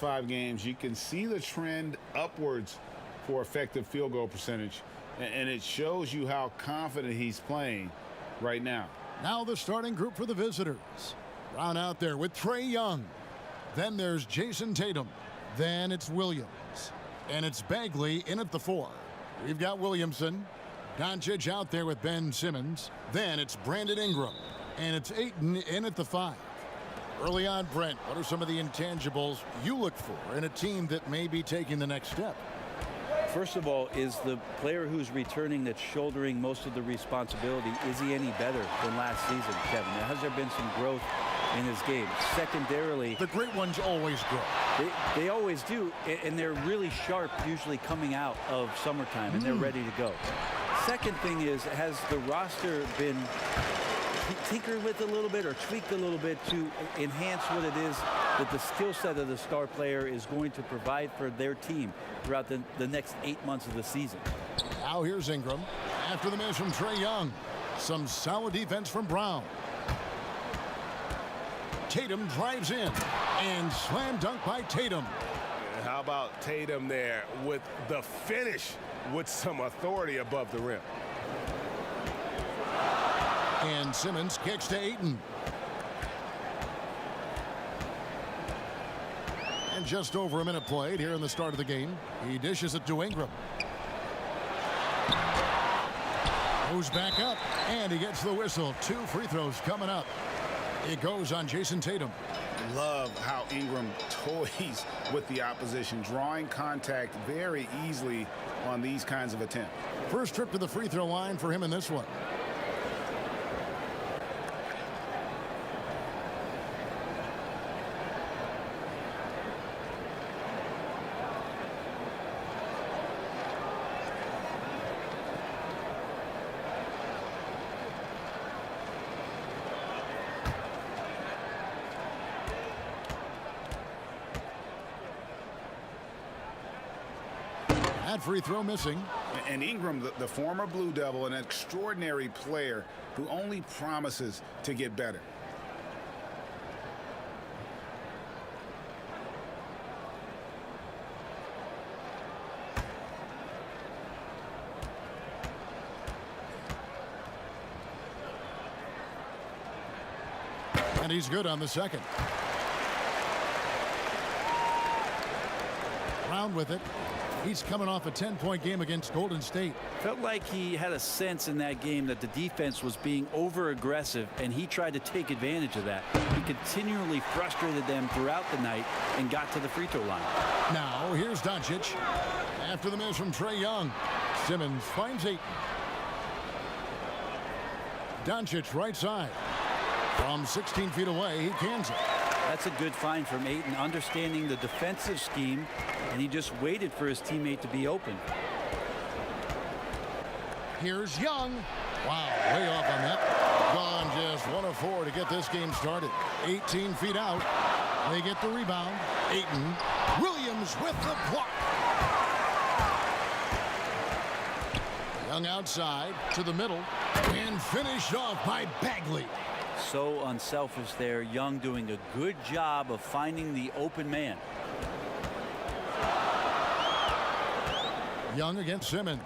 5 games, you can see the trend upwards for effective field goal percentage, and it shows you how confident he's playing right now. Now the starting group for the visitors. Brown out there with Trae Young. Then there's Jason Tatum. Then it's Williams. And it's Bagley in at the 4. We've got Williamson. Doncic out there with Ben Simmons. Then it's Brandon Ingram. And it's Ayton in at the 5. Early on, Brent, what are some of the intangibles you look for in a team that may be taking the next step? First of all, is the player who's returning that's shouldering most of the responsibility, is he any better than last season, Kevin? Has there been some growth in his game? Secondarily, the great ones always grow. They always do, and they're really sharp usually coming out of summertime, and they're ready to go. Second thing is, has the roster been tinkered with a little bit or tweaked a little bit to enhance what it is that the skill set of the star player is going to provide for their team throughout the next 8 months of the season? Now here's Ingram. After the miss from Trae Young. Some solid defense from Brown. Tatum drives in. And slam dunk by Tatum. How about Tatum there with the finish with some authority above the rim? And Simmons kicks to Ayton. And just over a minute played here in the start of the game. He dishes it to Ingram. Goes back up, and he gets the whistle. 2 free throws coming up. It goes on Jason Tatum. Love how Ingram toys with the opposition, drawing contact very easily on these kinds of attempts. First trip to the free throw line for him in this one. That free throw missing. And Ingram, the former Blue Devil, an extraordinary player who only promises to get better. And he's good on the second. Brown with it. He's coming off a 10-point game against Golden State. Felt like he had a sense in that game that the defense was being over-aggressive, and he tried to take advantage of that. He continually frustrated them throughout the night and got to the free throw line. Now, here's Doncic. After the miss from Trae Young, Simmons finds Ayton. Doncic right side. From 16 feet away, he cans it. That's a good find from Ayton, understanding the defensive scheme, and he just waited for his teammate to be open. Here's Young. Wow, way off on that. Gone just 1 of 4 to get this game started. 18 feet out. They get the rebound. Ayton. Williams with the block. Young outside to the middle. And finished off by Bagley. So unselfish there. Young doing a good job of finding the open man. Young against Simmons.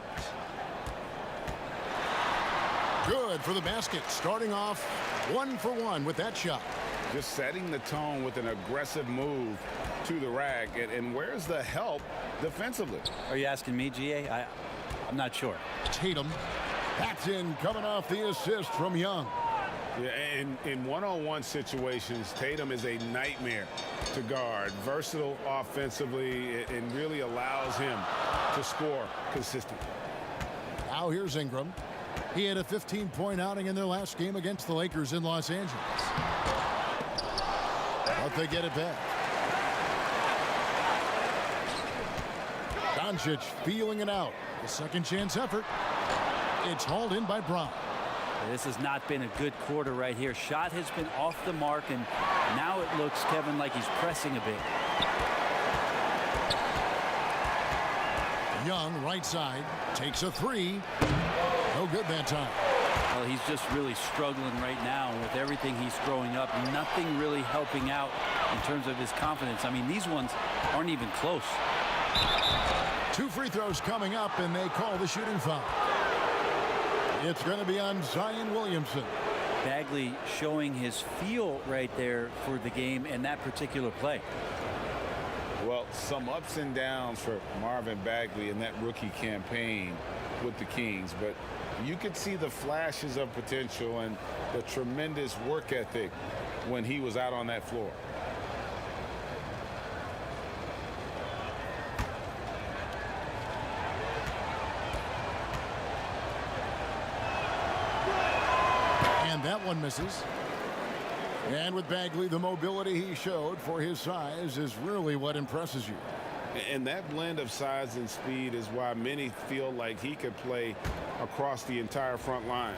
Good for the basket. Starting off 1 for 1 with that shot. Just setting the tone with an aggressive move to the rack. And where's the help defensively? Are you asking me, GA? I'm not sure. Tatum. That's in, coming off the assist from Young. Yeah, in one-on-one situations, Tatum is a nightmare to guard. Versatile offensively, and really allows him to score consistently. Now here's Ingram. He had a 15-point outing in their last game against the Lakers in Los Angeles. But they get it back. Doncic feeling it out. The second chance effort. It's hauled in by Brown. This has not been a good quarter right here. Shot has been off the mark, and now it looks, Kevin, like he's pressing a bit. Young, right side, takes a 3. No good that time. Well, he's just really struggling right now with everything he's throwing up. Nothing really helping out in terms of his confidence. I mean, these ones aren't even close. 2 free throws coming up, and they call the shooting foul. It's going to be on Zion Williamson. Bagley showing his feel right there for the game and that particular play. Well, some ups and downs for Marvin Bagley in that rookie campaign with the Kings, but you could see the flashes of potential and the tremendous work ethic when he was out on that floor. And that one misses. And with Bagley, the mobility he showed for his size is really what impresses you. And that blend of size and speed is why many feel like he could play across the entire front line.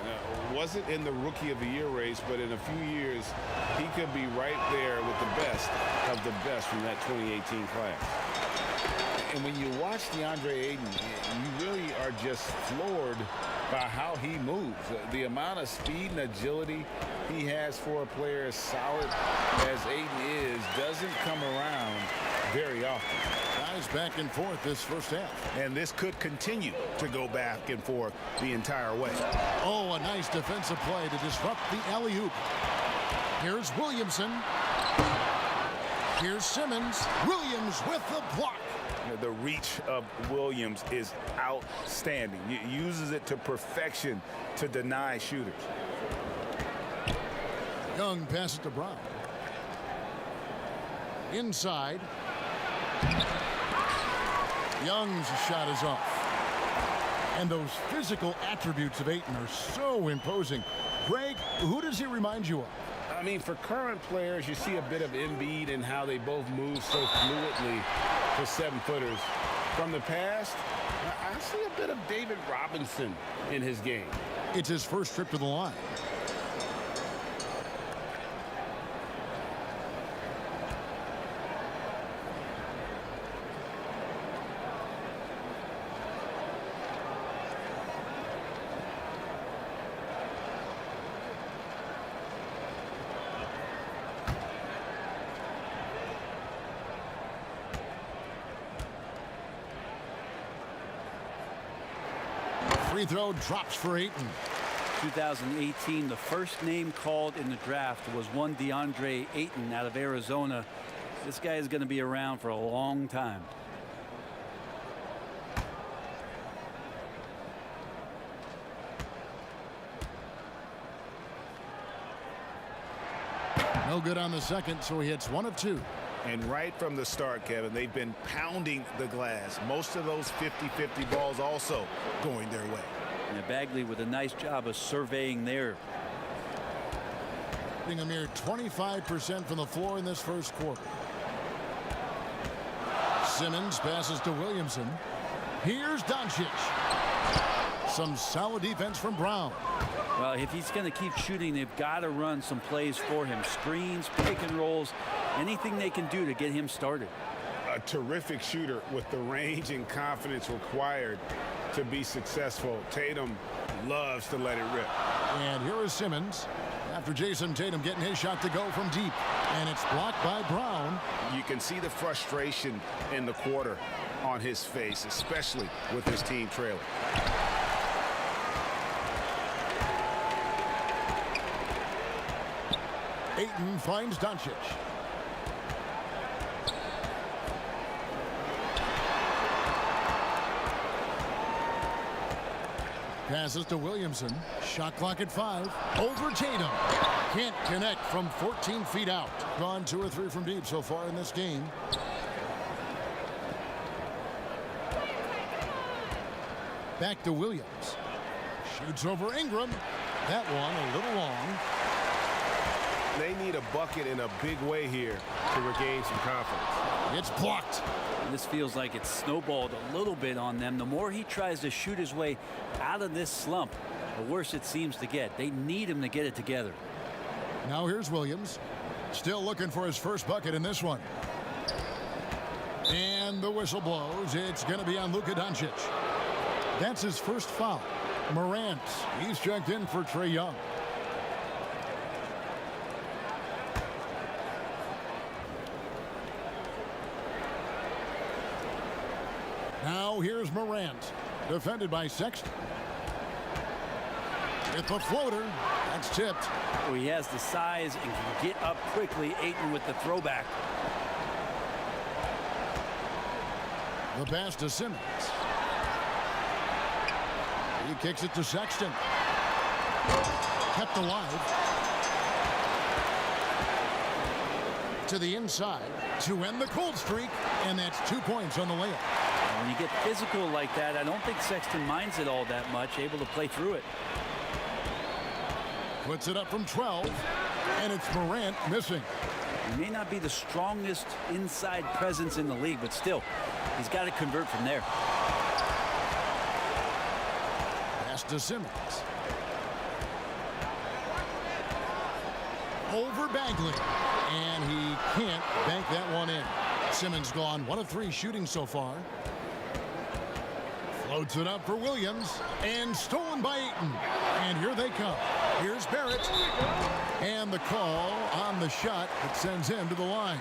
Wasn't in the Rookie of the Year race, but in a few years, he could be right there with the best of the best from that 2018 class. And when you watch DeAndre Ayton, you really are just floored by how he moves. The amount of speed and agility he has for a player as solid as Ayton is doesn't come around very often. Guys back and forth this first half. And this could continue to go back and forth the entire way. Oh, a nice defensive play to disrupt the alley-oop. Here's Williamson. Here's Simmons. Williams with the block. The reach of Williams is outstanding. He uses it to perfection to deny shooters. Young passes to Brown. Inside. Young's shot is off. And those physical attributes of Ayton are so imposing. Greg, who does he remind you of? I mean, for current players, you see a bit of Embiid and how they both move so fluidly for 7-footers. From the past, I see a bit of David Robinson in his game. It's his first trip to the line. Free throw drops for Ayton. 2018, the first name called in the draft was one DeAndre Ayton out of Arizona. This guy is going to be around for a long time. No good on the second, so he hits 1 of 2. And right from the start, Kevin, they've been pounding the glass. Most of those 50-50 balls also going their way. And Bagley with a nice job of surveying there. A mere 25% from the floor in this first quarter. Simmons passes to Williamson. Here's Doncic. Some solid defense from Brown. Well, if he's going to keep shooting, they've got to run some plays for him. Screens, pick and rolls, anything they can do to get him started. A terrific shooter with the range and confidence required to be successful. Tatum loves to let it rip. And here is Simmons after Jason Tatum getting his shot to go from deep. And it's blocked by Brown. You can see the frustration in the quarter on his face, especially with his team trailing. Ayton finds Doncic. Passes to Williamson. Shot clock at 5. Over Tatum. Can't connect from 14 feet out. Gone 2 or 3 from deep so far in this game. Back to Williams. Shoots over Ingram. That one a little long. They need a bucket in a big way here to regain some confidence. It's blocked. This feels like it's snowballed a little bit on them. The more he tries to shoot his way out of this slump, the worse it seems to get. They need him to get it together. Now here's Williams. Still looking for his first bucket in this one. And the whistle blows. It's going to be on Luka Doncic. That's his first foul. Morant, he's checked in for Trae Young. So here's Morant, defended by Sexton. With the floater, that's tipped. Oh, he has the size and can get up quickly. Ayton with the throwback. The pass to Simmons. He kicks it to Sexton. Kept alive. To the inside to end the cold streak, and that's 2 points on the layup. When you get physical like that, I don't think Sexton minds it all that much, able to play through it. Puts it up from 12, and it's Morant missing. He may not be the strongest inside presence in the league, but still, he's got to convert from there. Pass to Simmons. Over Bagley, and he can't bank that one in. Simmons gone 1 of 3 shooting so far. Floats it up for Williams, and stolen by Ayton. And here they come. Here's Barrett, and the call on the shot that sends him to the line.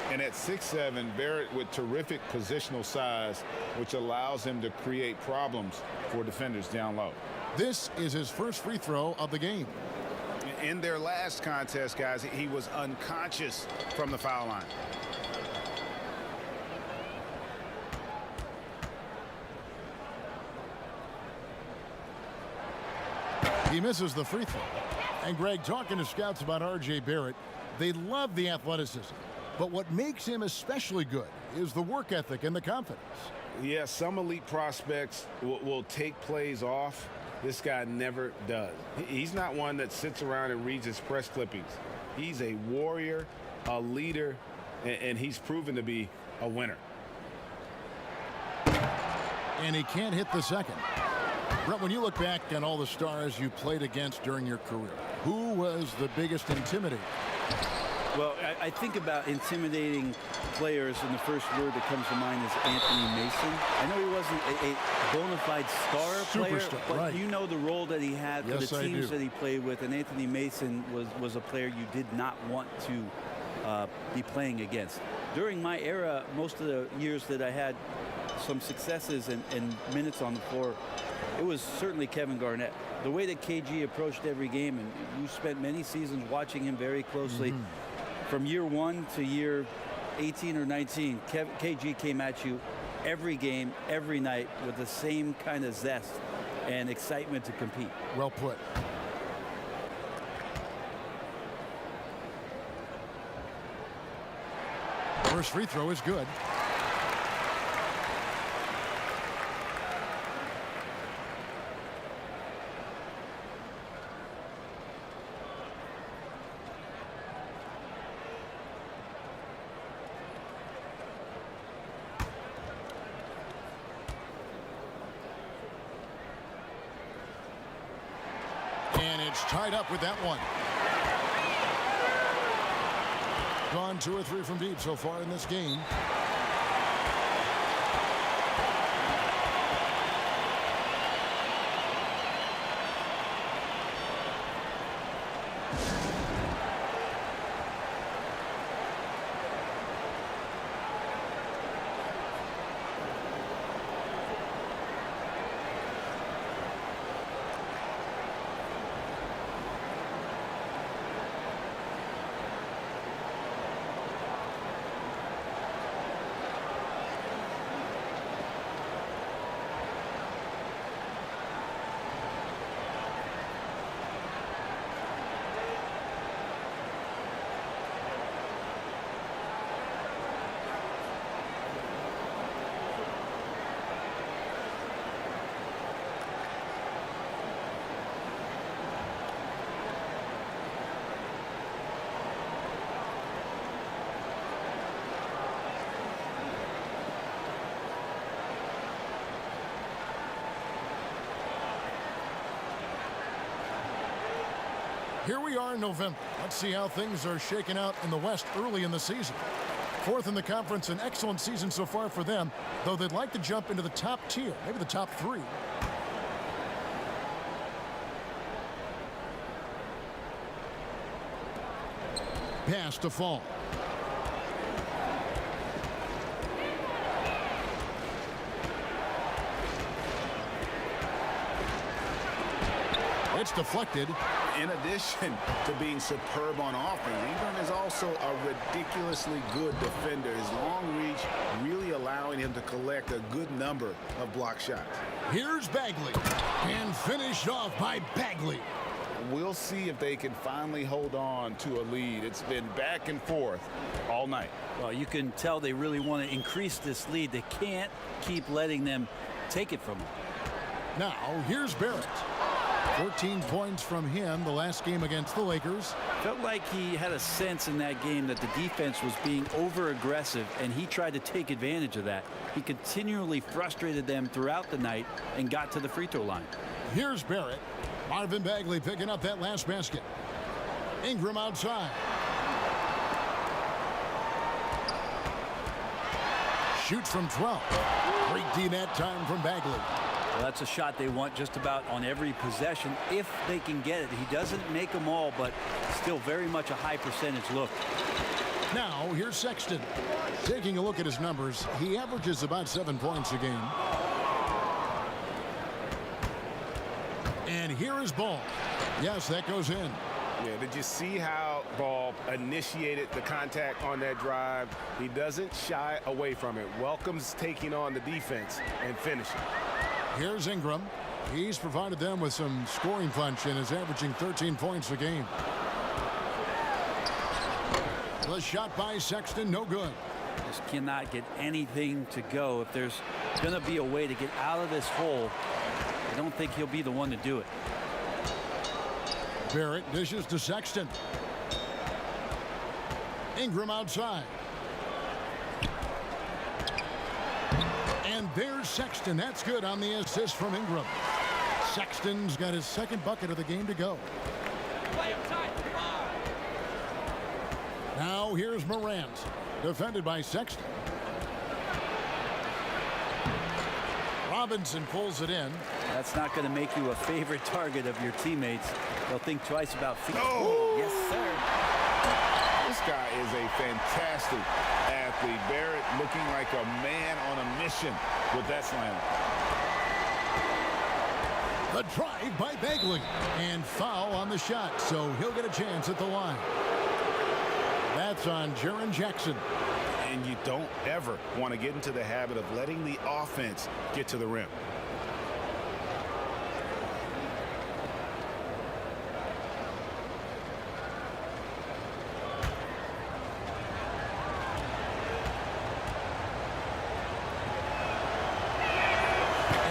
And at 6'7", Barrett with terrific positional size, which allows him to create problems for defenders down low. This is his first free throw of the game. In their last contest, guys, he was unconscious from the foul line. He misses the free throw. And Greg, talking to scouts about R.J. Barrett, they love the athleticism. But what makes him especially good is the work ethic and the confidence. Yeah, some elite prospects will take plays off. This guy never does. He's not one that sits around and reads his press clippings. He's a warrior, a leader, and he's proven to be a winner. And he can't hit the second. Brett, when you look back on all the stars you played against during your career, who was the biggest intimidator? Well, I think about intimidating players, and the first word that comes to mind is Anthony Mason. I know he wasn't a bona fide star player, Superstar, but right. you know the role that he had for Yes, the I teams do. that he played with, and Anthony Mason was a player you did not want to be playing against. During my era, most of the years that I had some successes and minutes on the floor, it was certainly Kevin Garnett. The way that KG approached every game, and you spent many seasons watching him very closely, from year 1 to year 18 or 19, KG came at you every game, every night with the same kind of zest and excitement to compete. Well put. First free throw is good. And it's tied up with that one. Gone 2 or 3 from deep so far in this game. Here we are in November. Let's see how things are shaking out in the West early in the season. 4th in the conference, an excellent season so far for them, though they'd like to jump into the top tier, maybe the top 3. Pass to Fall. It's deflected. In addition to being superb on offense, Ingram is also a ridiculously good defender. His long reach really allowing him to collect a good number of block shots. Here's Bagley. And finished off by Bagley. We'll see if they can finally hold on to a lead. It's been back and forth all night. Well, you can tell they really want to increase this lead. They can't keep letting them take it from them. Now, here's Barrett. 14 points from him the last game against the Lakers. Felt like he had a sense in that game that the defense was being over-aggressive, and he tried to take advantage of that. He continually frustrated them throughout the night and got to the free throw line. Here's Barrett. Marvin Bagley picking up that last basket. Ingram outside. Shoots from 12. Great D that time from Bagley. Well, that's a shot they want just about on every possession if they can get it. He doesn't make them all, but still very much a high percentage look. Now, here's Sexton. Taking a look at his numbers, he averages about 7 points a game. And here is Ball. Yes, that goes in. Yeah, did you see how Ball initiated the contact on that drive? He doesn't shy away from it. Welcomes taking on the defense and finishing. Here's Ingram. He's provided them with some scoring punch and is averaging 13 points a game. The shot by Sexton, no good. Just cannot get anything to go. If there's going to be a way to get out of this hole, I don't think he'll be the one to do it. Barrett dishes to Sexton. Ingram outside. And there's Sexton. That's good on the assist from Ingram. Sexton's got his second bucket of the game to go. Now here's Morant. Defended by Sexton. Robinson pulls it in. That's not going to make you a favorite target of your teammates. They'll think twice about feet. Oh! Yes, sir. This guy is a fantastic athlete. Barrett looking like a man on a mission with that slam. The drive by Bagley. And foul on the shot, so he'll get a chance at the line. That's on Jaren Jackson. And you don't ever want to get into the habit of letting the offense get to the rim.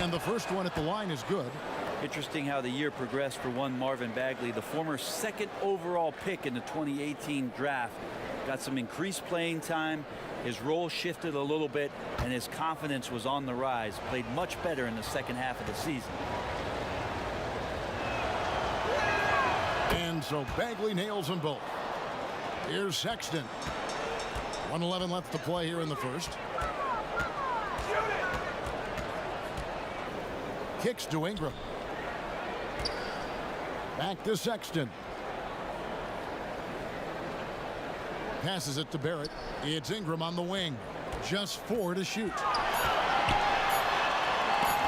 And the first one at the line is good. Interesting how the year progressed for one Marvin Bagley, the former second overall pick in the 2018 draft. Got some increased playing time. His role shifted a little bit, and his confidence was on the rise. Played much better in the second half of the season. And so Bagley nails them both. Here's Sexton. 1:11 left to play here in the first. Kicks to Ingram. Back to Sexton. Passes it to Barrett. It's Ingram on the wing. Just 4 to shoot.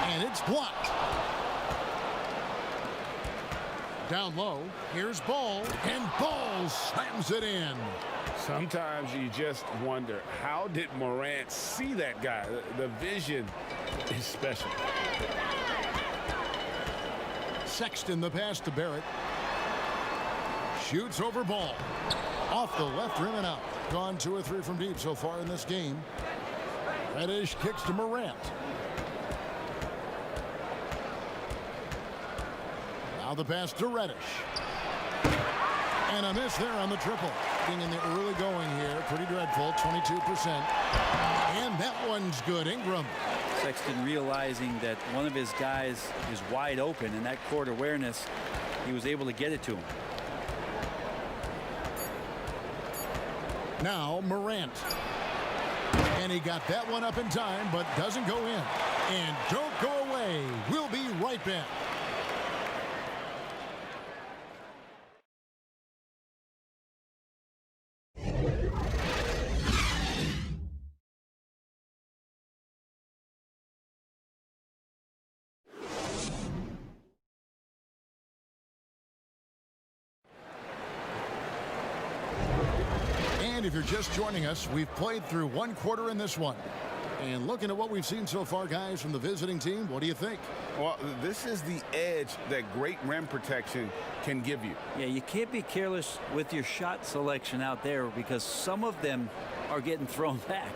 And it's blocked. Down low. Here's Ball. And Ball slams it in. Sometimes you just wonder, how did Morant see that guy? The vision is special. Sexton the pass to Barrett. Shoots over Ball. Off the left rim and out. Gone 2 or 3 from deep so far in this game. Reddish kicks to Morant. Now the pass to Reddish. And a miss there on the triple. Being in the early going here. Pretty dreadful. 22%. And that one's good. Ingram. Sexton realizing that one of his guys is wide open, and that court awareness, he was able to get it to him. Now Morant. And he got that one up in time, but doesn't go in. And don't go away. We'll be right back. if you're just joining us, we've played through one quarter in this one. And looking at what we've seen so far, guys, from the visiting team, what do you think? Well, this is the edge that great rim protection can give you. Yeah, you can't be careless with your shot selection out there because some of them are getting thrown back.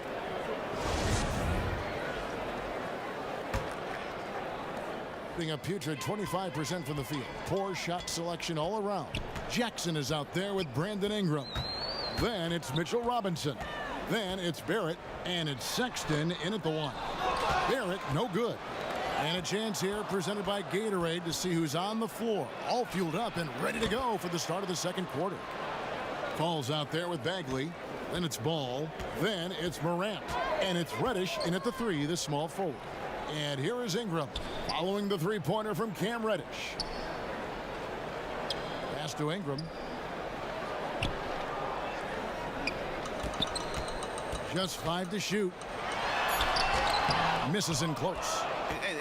Being a putrid 25% from the field. Poor shot selection all around. Jackson is out there with Brandon Ingram. Then it's Mitchell Robinson. Then it's Barrett, and it's Sexton in at the one. Barrett, no good. And a chance here presented by Gatorade to see who's on the floor. All fueled up and ready to go for the start of the second quarter. Falls out there with Bagley. Then it's Ball. Then it's Morant. And it's Reddish in at the three, the small forward. And here is Ingram following the three-pointer from Cam Reddish. Pass to Ingram. Just 5 to shoot. Misses in close.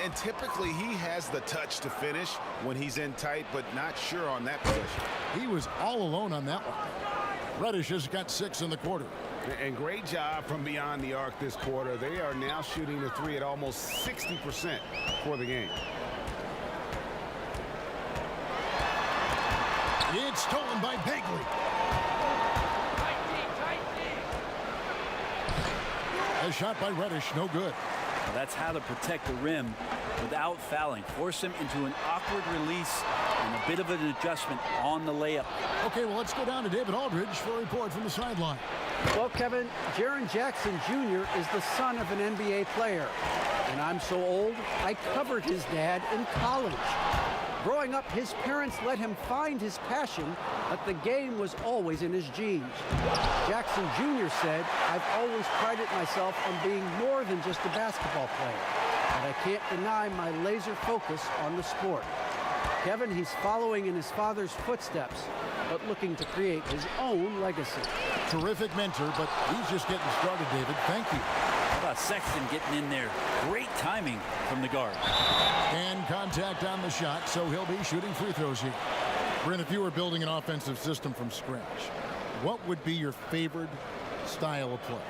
And typically he has the touch to finish when he's in tight, but not sure on that possession. He was all alone on that one. Reddish has got 6 in the quarter. And great job from beyond the arc this quarter. They are now shooting the three at almost 60% for the game. It's stolen by Bagley. A shot by Reddish, no good. Well, that's how to protect the rim without fouling. Force him into an awkward release and a bit of an adjustment on the layup. Okay, well, let's go down to David Aldridge for a report from the sideline. Well, Kevin, Jaren Jackson Jr. is the son of an NBA player. And I'm so old, I covered his dad in college. Growing up, his parents let him find his passion, but the game was always in his genes. Jackson Jr. said, "I've always prided myself on being more than just a basketball player, but I can't deny my laser focus on the sport." Kevin, he's following in his father's footsteps, but looking to create his own legacy. Terrific mentor, but he's just getting started, David. Thank you. How about Sexton getting in there? Great timing from the guard. And contact on the shot, so he'll be shooting free throws here. Brent, if you were building an offensive system from scratch, what would be your favorite style of play?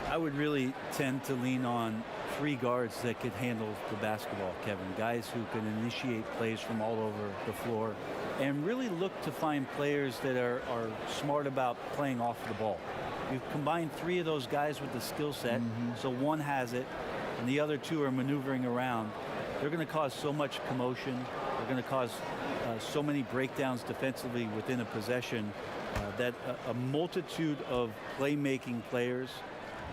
I would really tend to lean on 3 guards that could handle the basketball, Kevin. Guys who can initiate plays from all over the floor and really look to find players that are smart about playing off the ball. You combine 3 of those guys with the skill set, so one has it and the other 2 are maneuvering around. They're going to cause so much commotion. They're going to cause so many breakdowns defensively within a possession that a multitude of playmaking players,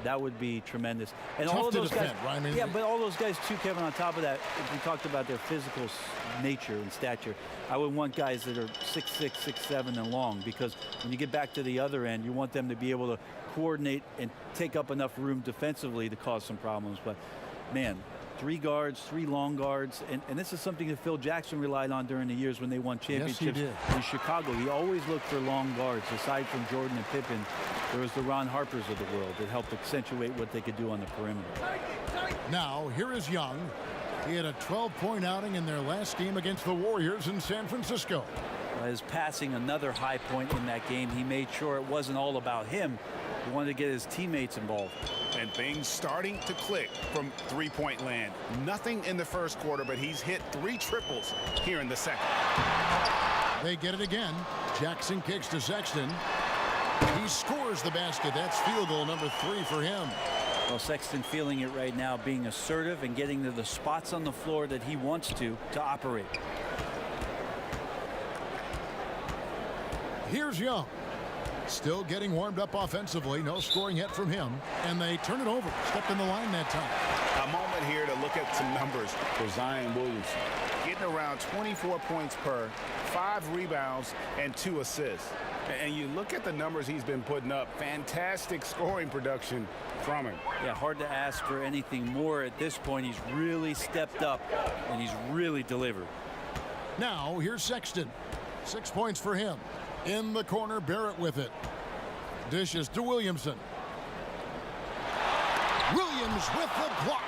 that would be tremendous. And Tough all of to those defend, guys, right? I mean, yeah, but all those guys too, Kevin, on top of that, if we talked about their physical nature and stature, I would want guys that are 6'6", 6'7", and long, because when you get back to the other end, you want them to be able to coordinate and take up enough room defensively to cause some problems. But man, 3 guards, 3 long guards, and this is something that Phil Jackson relied on during the years when they won championships in Chicago. He always looked for long guards. Aside from Jordan and Pippen, there was the Ron Harpers of the world that helped accentuate what they could do on the perimeter. Now, here is Young. He had a 12-point outing in their last game against the Warriors in San Francisco. His passing, another high point in that game. He made sure it wasn't all about him. He wanted to get his teammates involved. And things starting to click from three-point land. Nothing in the first quarter, but he's hit 3 triples here in the second. They get it again. Jackson kicks to Sexton. He scores the basket. That's field goal number 3 for him. Well, Sexton feeling it right now, being assertive and getting to the spots on the floor that he wants to operate. Here's Young. Still getting warmed up offensively. No scoring yet from him. And they turn it over. Stepped in the line that time. A moment here to look at some numbers for Zion Williamson. Getting around 24 points per, 5 rebounds, and 2 assists. And you look at the numbers he's been putting up. Fantastic scoring production from him. Yeah, hard to ask for anything more at this point. He's really stepped up, and he's really delivered. Now, here's Sexton. 6 points for him. In the corner, Barrett with it. Dishes to Williamson. Williams with the block.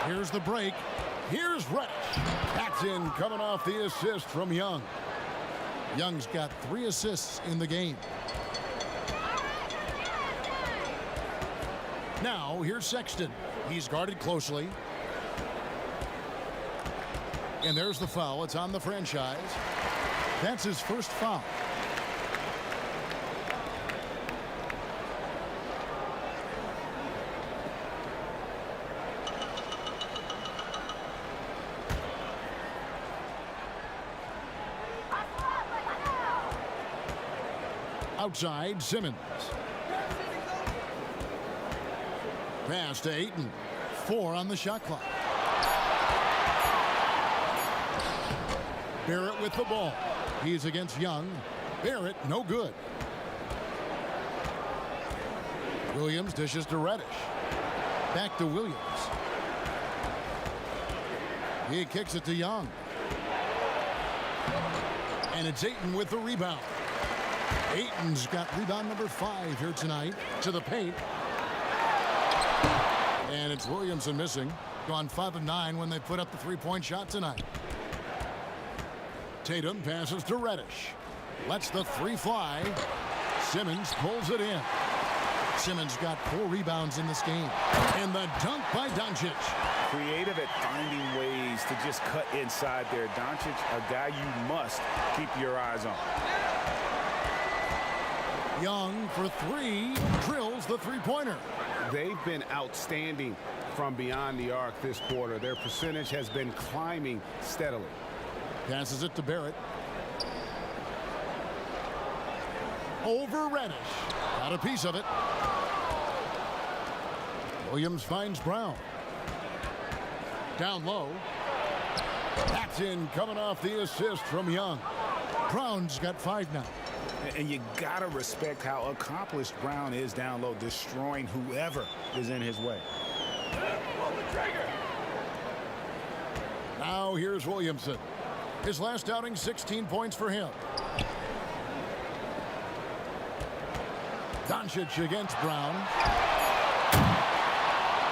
Here's the break. Here's Reddish. That's in, coming off the assist from Young. Young's got 3 assists in the game. Now, here's Sexton. He's guarded closely. And there's the foul. It's on the franchise. That's his first foul. Outside, Simmons. Pass to Ayton. 4 on the shot clock. Barrett with the ball. He's against Young. Barrett, no good. Williams dishes to Reddish. Back to Williams. He kicks it to Young. And it's Ayton with the rebound. Ayton's got rebound number 5 here tonight. To the paint. And it's Williamson missing. Gone 5 of 9 when they put up the three-point shot tonight. Tatum passes to Reddish. Lets the 3 fly. Simmons pulls it in. Simmons got 4 rebounds in this game. And the dunk by Doncic. Creative at finding ways to just cut inside there. Doncic, a guy you must keep your eyes on. Young for 3. Drills the three-pointer. They've been outstanding from beyond the arc this quarter. Their percentage has been climbing steadily. Passes it to Barrett. Over Reddish. Got a piece of it. Williams finds Brown. Down low. That's in, coming off the assist from Young. Brown's got 5 now. And you gotta respect how accomplished Brown is down low, destroying whoever is in his way. Now here's Williamson. His last outing, 16 points for him. Doncic against Brown.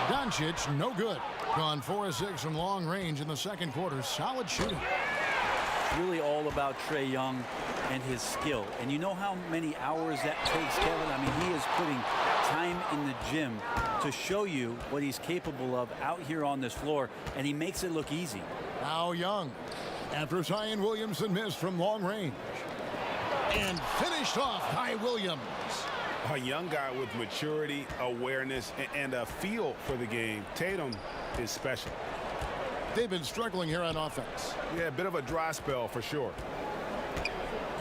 Doncic, no good. Gone 4 of 6 from long range in the second quarter. Solid shooting. Really all about Trae Young and his skill. And you know how many hours that takes, Kevin? I mean, he is putting time in the gym to show you what he's capable of out here on this floor, and he makes it look easy. Now Young, after Zion Williamson missed from long range. And finished off by Williams. A young guy with maturity, awareness, and a feel for the game. Tatum is special. They've been struggling here on offense. Yeah, a bit of a dry spell for sure.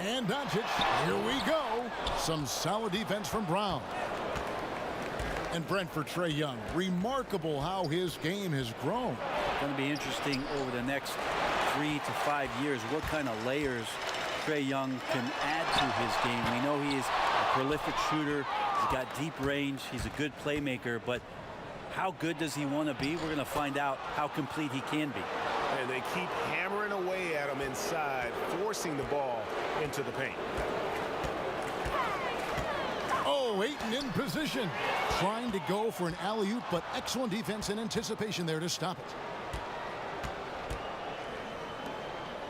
And Doncic, here we go. Some solid defense from Brown. And Brent for Trae Young. Remarkable how his game has grown. Going to be interesting over the next 3 to 5 years what kind of layers Trae Young can add to his game. We know he is a prolific shooter. He's got deep range. He's a good playmaker, but how good does he want to be? We're going to find out how complete he can be. And they keep hammering away at him inside, forcing the ball into the paint. Oh, Ayton in position. Trying to go for an alley-oop, but excellent defense and anticipation there to stop it.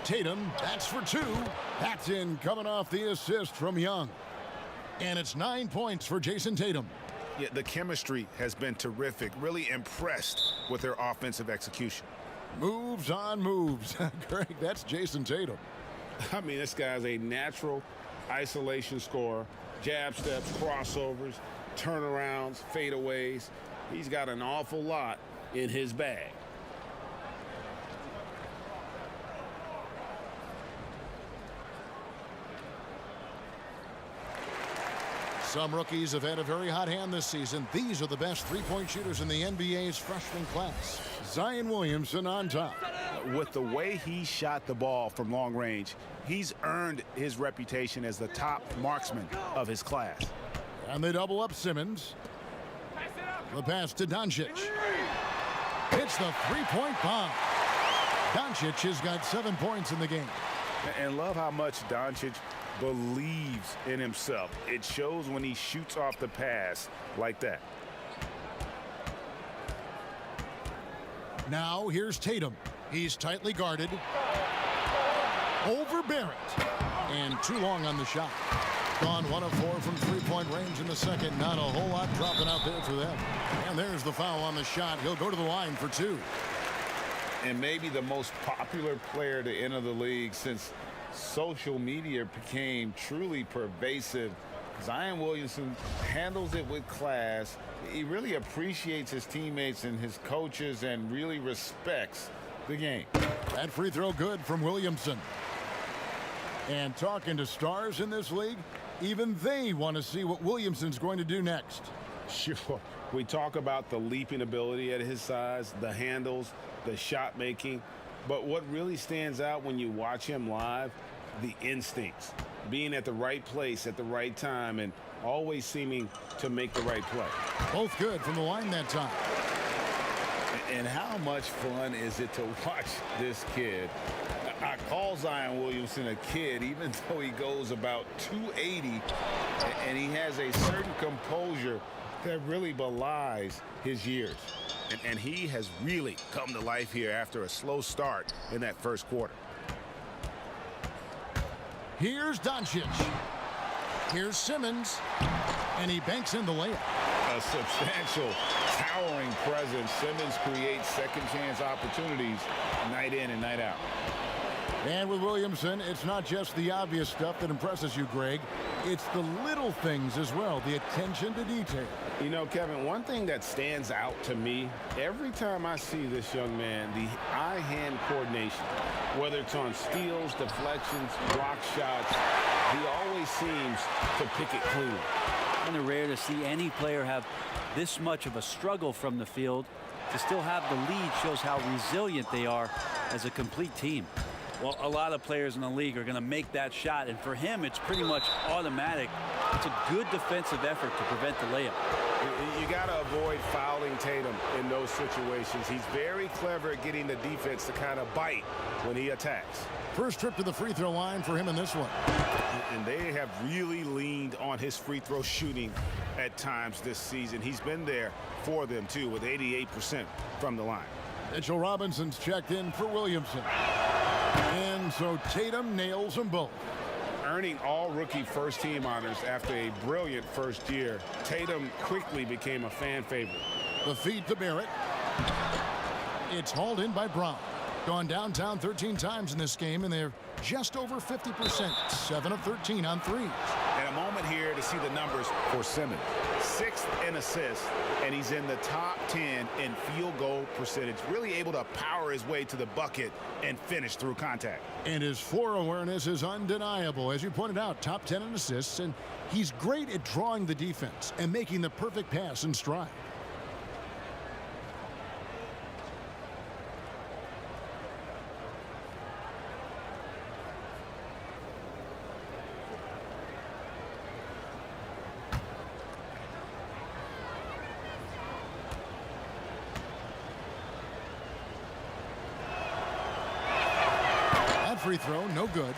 Tatum, that's for 2. That's in, coming off the assist from Young. And it's 9 points for Jason Tatum. Yeah, the chemistry has been terrific. Really impressed with their offensive execution. Moves on moves. Greg, that's Jason Tatum. I mean, this guy's a natural isolation scorer. Jab steps, crossovers, turnarounds, fadeaways. He's got an awful lot in his bag. Some rookies have had a very hot hand this season. These are the best three-point shooters in the NBA's freshman class. Zion Williamson on top. With the way he shot the ball from long range, he's earned his reputation as the top marksman of his class. And they double up Simmons. The pass to Doncic. It's the three-point bomb. Doncic has got 7 points in the game. And love how much Doncic believes in himself. It shows when he shoots off the pass like that. Now here's Tatum. He's tightly guarded. Over Barrett. And too long on the shot. Gone 1 of 4 from three-point range in the second. Not a whole lot dropping out there for them. And there's the foul on the shot. He'll go to the line for 2. And maybe the most popular player to enter the league since social media became truly pervasive. Zion Williamson handles it with class. He really appreciates his teammates and his coaches and really respects the game. That free throw good from Williamson. And talking to stars in this league, even they want to see what Williamson's going to do next. Sure. We talk about the leaping ability at his size, the handles, the shot making. But what really stands out when you watch him live, the instincts. Being at the right place at the right time and always seeming to make the right play. Both good from the line that time. And how much fun is it to watch this kid? I call Zion Williamson a kid, even though he goes about 280, and he has a certain composure that really belies his years. And he has really come to life here after a slow start in that first quarter. Here's Doncic. Here's Simmons. And he banks in the layup. A substantial, towering presence. Simmons creates second chance opportunities night in and night out. And with Williamson, it's not just the obvious stuff that impresses you, Greg. It's the little things as well, the attention to detail. You know, Kevin, one thing that stands out to me, every time I see this young man, the eye-hand coordination, whether it's on steals, deflections, block shots, he always seems to pick it clean. Kind of rare to see any player have this much of a struggle from the field. To still have the lead shows how resilient they are as a complete team. Well, a lot of players in the league are going to make that shot, and for him, it's pretty much automatic. It's a good defensive effort to prevent the layup. You got to avoid fouling Tatum in those situations. He's very clever at getting the defense to kind of bite when he attacks. First trip to the free throw line for him in this one. And they have really leaned on his free throw shooting at times this season. He's been there for them, too, with 88% from the line. Mitchell Robinson's checked in for Williamson. And so Tatum nails them both. Earning all rookie first team honors after a brilliant first year, Tatum quickly became a fan favorite. The feed to Barrett. It's hauled in by Brown. Gone downtown 13 times in this game, and they're just over 50%. 7 of 13 on threes. And a moment here to see the numbers for Simmons. 6th in assists, and he's in the top 10 in field goal percentage. Really able to power his way to the bucket and finish through contact. And his floor awareness is undeniable. As you pointed out, top 10 in assists, and he's great at drawing the defense and making the perfect pass in stride. Free throw, no good.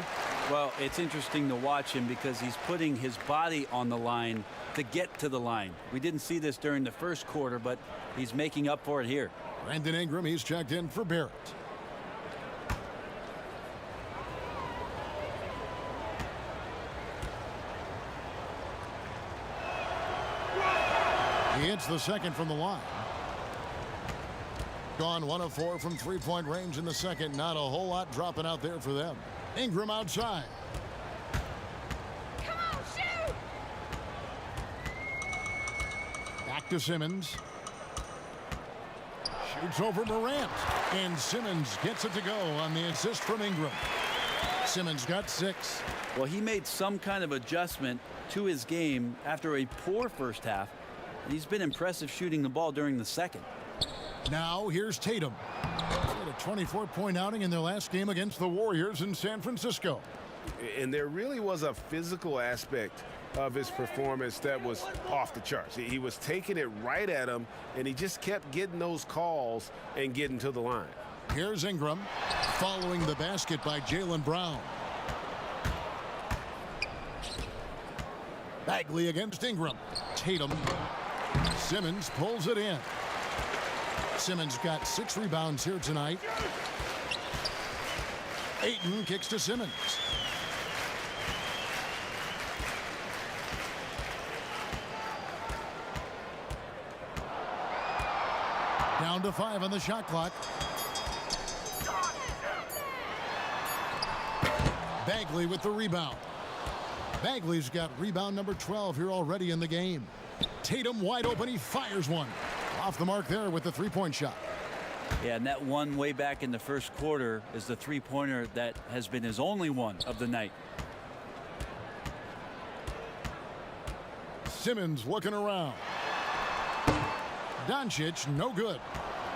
Well, it's interesting to watch him because he's putting his body on the line to get to the line. We didn't see this during the first quarter, but he's making up for it here. Brandon Ingram, he's checked in for Barrett. He hits the second from the line. Gone 1 of 4 from three-point range in the second. Not a whole lot dropping out there for them. Ingram outside. Come on, shoot! Back to Simmons. Shoots over Morant. And Simmons gets it to go on the assist from Ingram. Simmons got 6. Well, he made some kind of adjustment to his game after a poor first half. He's been impressive shooting the ball during the second. Now here's Tatum. He had a 24-point outing in their last game against the Warriors in San Francisco. And there really was a physical aspect of his performance that was off the charts. He was taking it right at him, and he just kept getting those calls and getting to the line. Here's Ingram following the basket by Jaylen Brown. Bagley against Ingram. Tatum. Simmons pulls it in. Simmons got 6 rebounds here tonight. Ayton kicks to Simmons. Down to 5 on the shot clock. Bagley with the rebound. Bagley's got rebound number 12 here already in the game. Tatum wide open. He fires one. Off the mark there with the three-point shot. Yeah, and that one way back in the first quarter is the three-pointer that has been his only one of the night. Simmons looking around. Doncic, no good.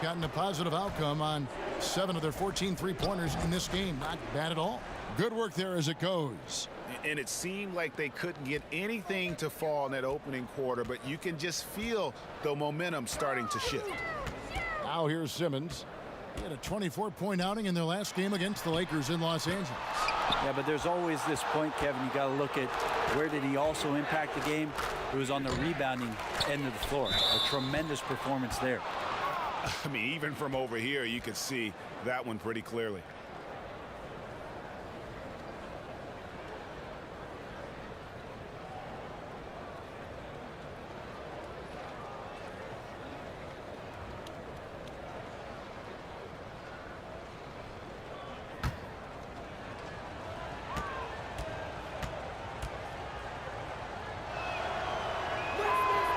Gotten a positive outcome on 7 of their 14 three-pointers in this game. Not bad at all. Good work there as it goes. And it seemed like they couldn't get anything to fall in that opening quarter, but you can just feel the momentum starting to shift. Now here's Simmons. He had a 24-point outing in their last game against the Lakers in Los Angeles. Yeah, but there's always this point, Kevin, you got to look at where did he also impact the game. It was on the rebounding end of the floor. A tremendous performance there. I mean, even from over here, you could see that one pretty clearly.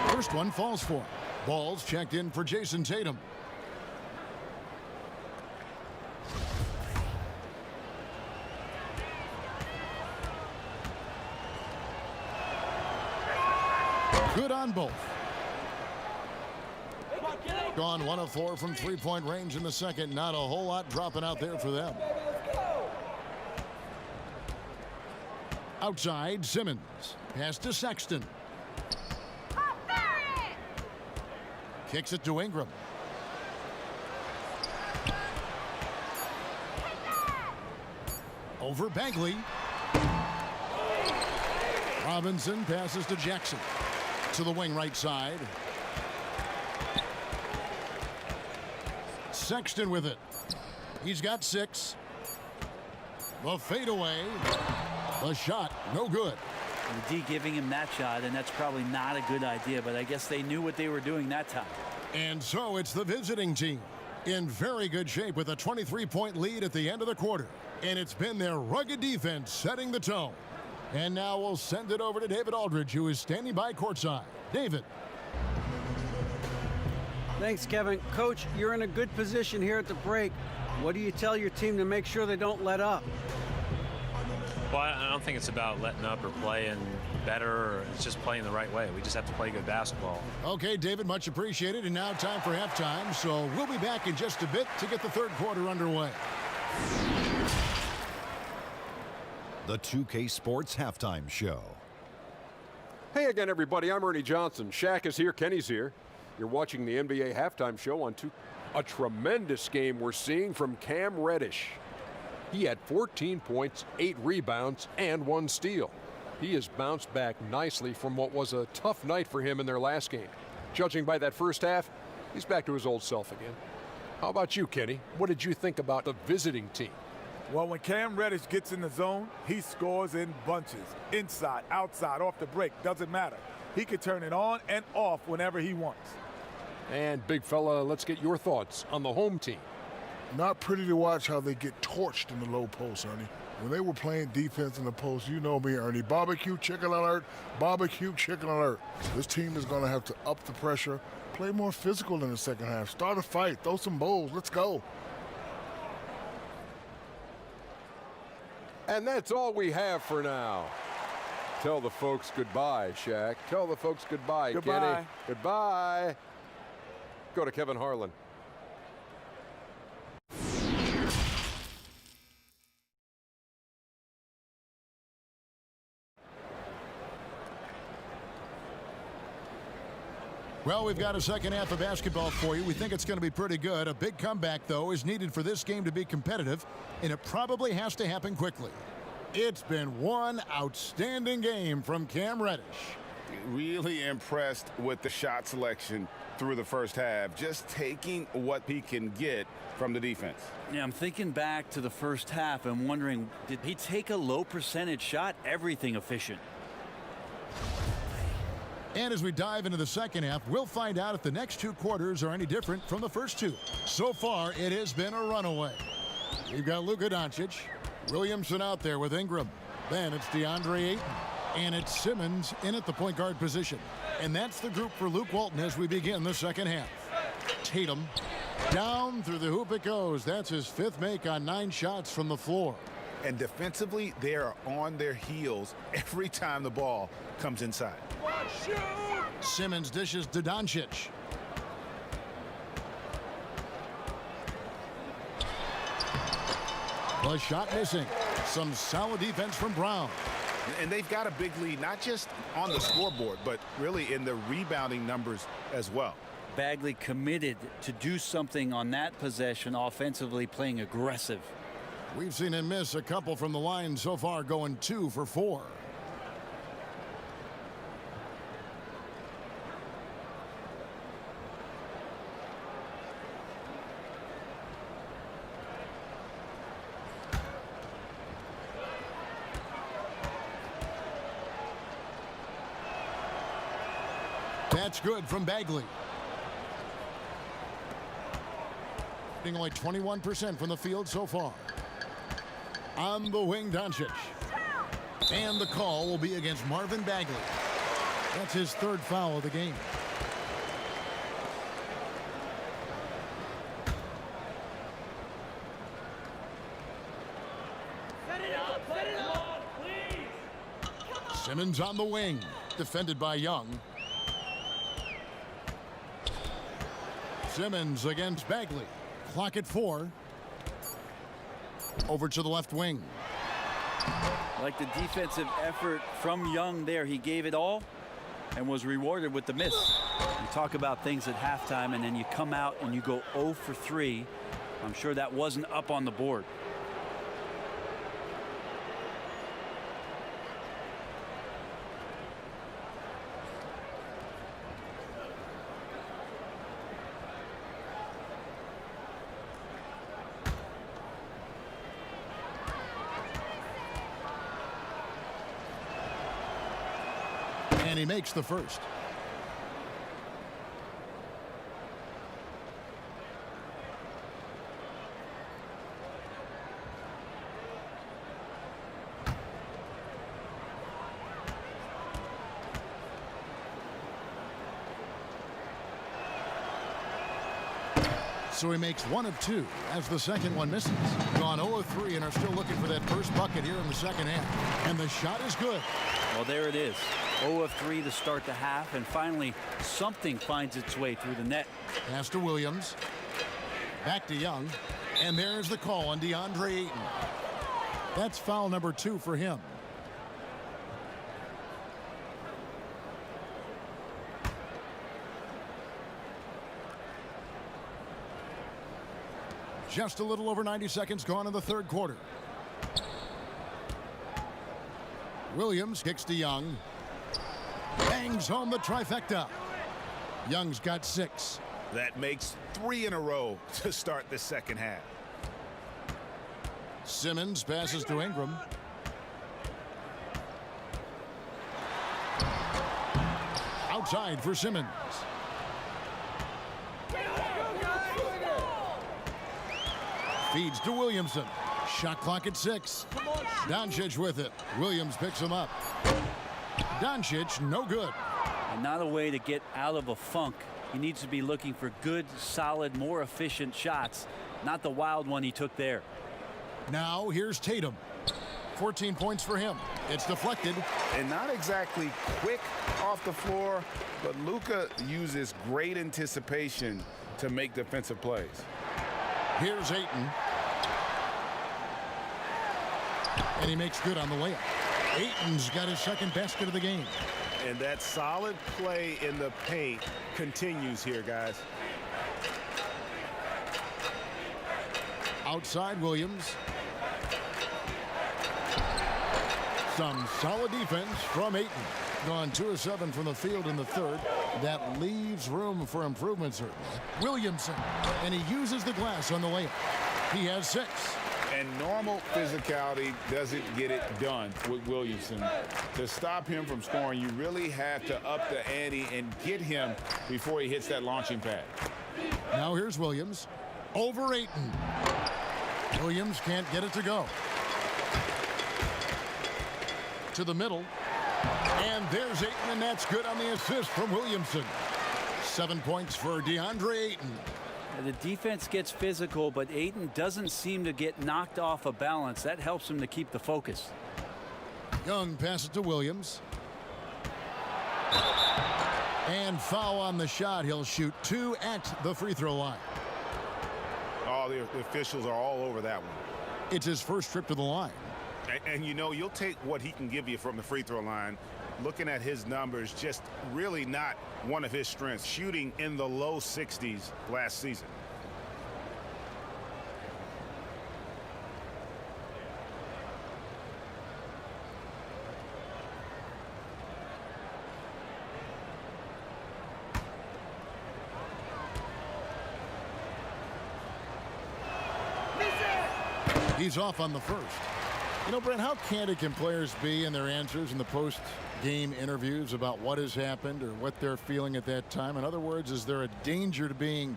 First one falls for him. Ball's checked in for Jason Tatum. Good on both. Gone 1 of 4 from three-point range in the second. Not a whole lot dropping out there for them. Outside, Simmons. Pass to Sexton. Kicks it to Ingram. Over Bagley. Robinson passes to Jackson. To the wing right side. Sexton with it. He's got 6. The fadeaway. The shot, no good. The D giving him that shot, and that's probably not a good idea, but I guess they knew what they were doing that time. And so it's the visiting team in very good shape with a 23-point lead at the end of the quarter. And it's been their rugged defense setting the tone. And now we'll send it over to David Aldridge, who is standing by courtside. David. Thanks, Kevin. Coach, you're in a good position here at the break. What do you tell your team to make sure they don't let up? Well, I don't think it's about letting up or playing better. Or it's just playing the right way. We just have to play good basketball. Okay, David, much appreciated. And now time for halftime. So we'll be back in just a bit to get the third quarter underway. The 2K Sports Halftime Show. Hey again, everybody. I'm Ernie Johnson. Shaq is here. Kenny's here. You're watching the NBA Halftime Show on a tremendous game we're seeing from Cam Reddish. He had 14 points, 8 rebounds, and 1 steal. He has bounced back nicely from what was a tough night for him in their last game. Judging by that first half, he's back to his old self again. How about you, Kenny? What did you think about the visiting team? Well, when Cam Reddish gets in the zone, he scores in bunches. Inside, outside, off the break, doesn't matter. He can turn it on and off whenever he wants. And big fella, let's get your thoughts on the home team. Not pretty to watch how they get torched in the low post, Ernie. When they were playing defense in the post, you know me, Ernie. Barbecue chicken alert, barbecue chicken alert. This team is going to have to up the pressure, play more physical in the second half, start a fight, throw some bowls, let's go. And that's all we have for now. Tell the folks goodbye, Shaq. Tell the folks goodbye, Goodbye. Kenny. Goodbye. Go to Kevin Harlan. Well, we've got a second half of basketball for you. We think it's going to be pretty good. A big comeback, though, is needed for this game to be competitive, and it probably has to happen quickly. It's been one outstanding game from Cam Reddish. Really impressed with the shot selection through the first half, just taking what he can get from the defense. Yeah, I'm thinking back to the first half and wondering, did he take a low percentage shot? Everything efficient. And as we dive into the second half, we'll find out if the next 2 quarters are any different from the first 2. So far, it has been a runaway. We've got Luka Doncic, Williamson out there with Ingram. Then it's DeAndre Ayton, and it's Simmons in at the point guard position. And that's the group for Luke Walton as we begin the second half. Tatum, down through the hoop it goes. That's his 5th make on 9 shots from the floor. And defensively, they are on their heels every time the ball comes inside. Simmons dishes to Doncic. The shot missing. Some solid defense from Brown. And they've got a big lead, not just on the scoreboard, but really in the rebounding numbers as well. Bagley committed to do something on that possession offensively, playing aggressive. We've seen him miss a couple from the line so far, going 2 for 4. That's good from Bagley. Only 21% from the field so far. On the wing, Doncic. And the call will be against Marvin Bagley. That's his 3rd foul of the game. Set it up, please. Simmons on the wing, defended by Young. Simmons against Bagley. Clock at 4. Over to the left wing. Like the defensive effort from Young there. He gave it all and was rewarded with the miss. You talk about things at halftime and then you come out and you go 0 for 3. I'm sure that wasn't up on the board. And he makes the first. So he makes 1 of 2 as the second one misses. Gone 0 of 3 and are still looking for that first bucket here in the second half. And the shot is good. Well, there it is. 0 of 3 to start the half, and finally something finds its way through the net. Pass to Williams. Back to Young. And there's the call on DeAndre Ayton. That's foul number 2 for him. Just a little over 90 seconds gone in the third quarter. Williams kicks to Young. Bangs home the trifecta. Young's got 6. That makes 3 in a row to start the second half. Simmons passes to Ingram. Outside for Simmons. Feeds to Williamson. Shot clock at 6. Doncic with it. Williams picks him up. Doncic, no good. And not a way to get out of a funk. He needs to be looking for good, solid, more efficient shots, not the wild one he took there. Now here's Tatum. 14 points for him. It's deflected. And not exactly quick off the floor, but Luka uses great anticipation to make defensive plays. Here's Ayton. And he makes good on the layup. Ayton's got his second basket of the game. And that solid play in the paint continues here, guys. Outside Williams. Some solid defense from Ayton. Gone 2 of 7 from the field in the third. That leaves room for improvement, certainly. Williamson, and he uses the glass on the layup. He has 6. And normal physicality doesn't get it done with Williamson. To stop him from scoring, you really have to up the ante and get him before he hits that launching pad. Now here's Williams. Over Ayton. Williams can't get it to go. To the middle. And there's Ayton, and that's good on the assist from Williamson. 7 points for DeAndre Ayton. The defense gets physical, but Ayton doesn't seem to get knocked off of balance. That helps him to keep the focus. Young passes to Williams. And foul on the shot. He'll shoot 2 at the free throw line. Oh, the officials are all over that one. It's his first trip to the line. And you know, you'll take what he can give you from the free throw line. Looking at his numbers, just really not one of his strengths. Shooting in the low 60s last season. He's off on the first. You know, Brent, how candid can players be in their answers in the post-game interviews about what has happened or what they're feeling at that time? In other words, is there a danger to being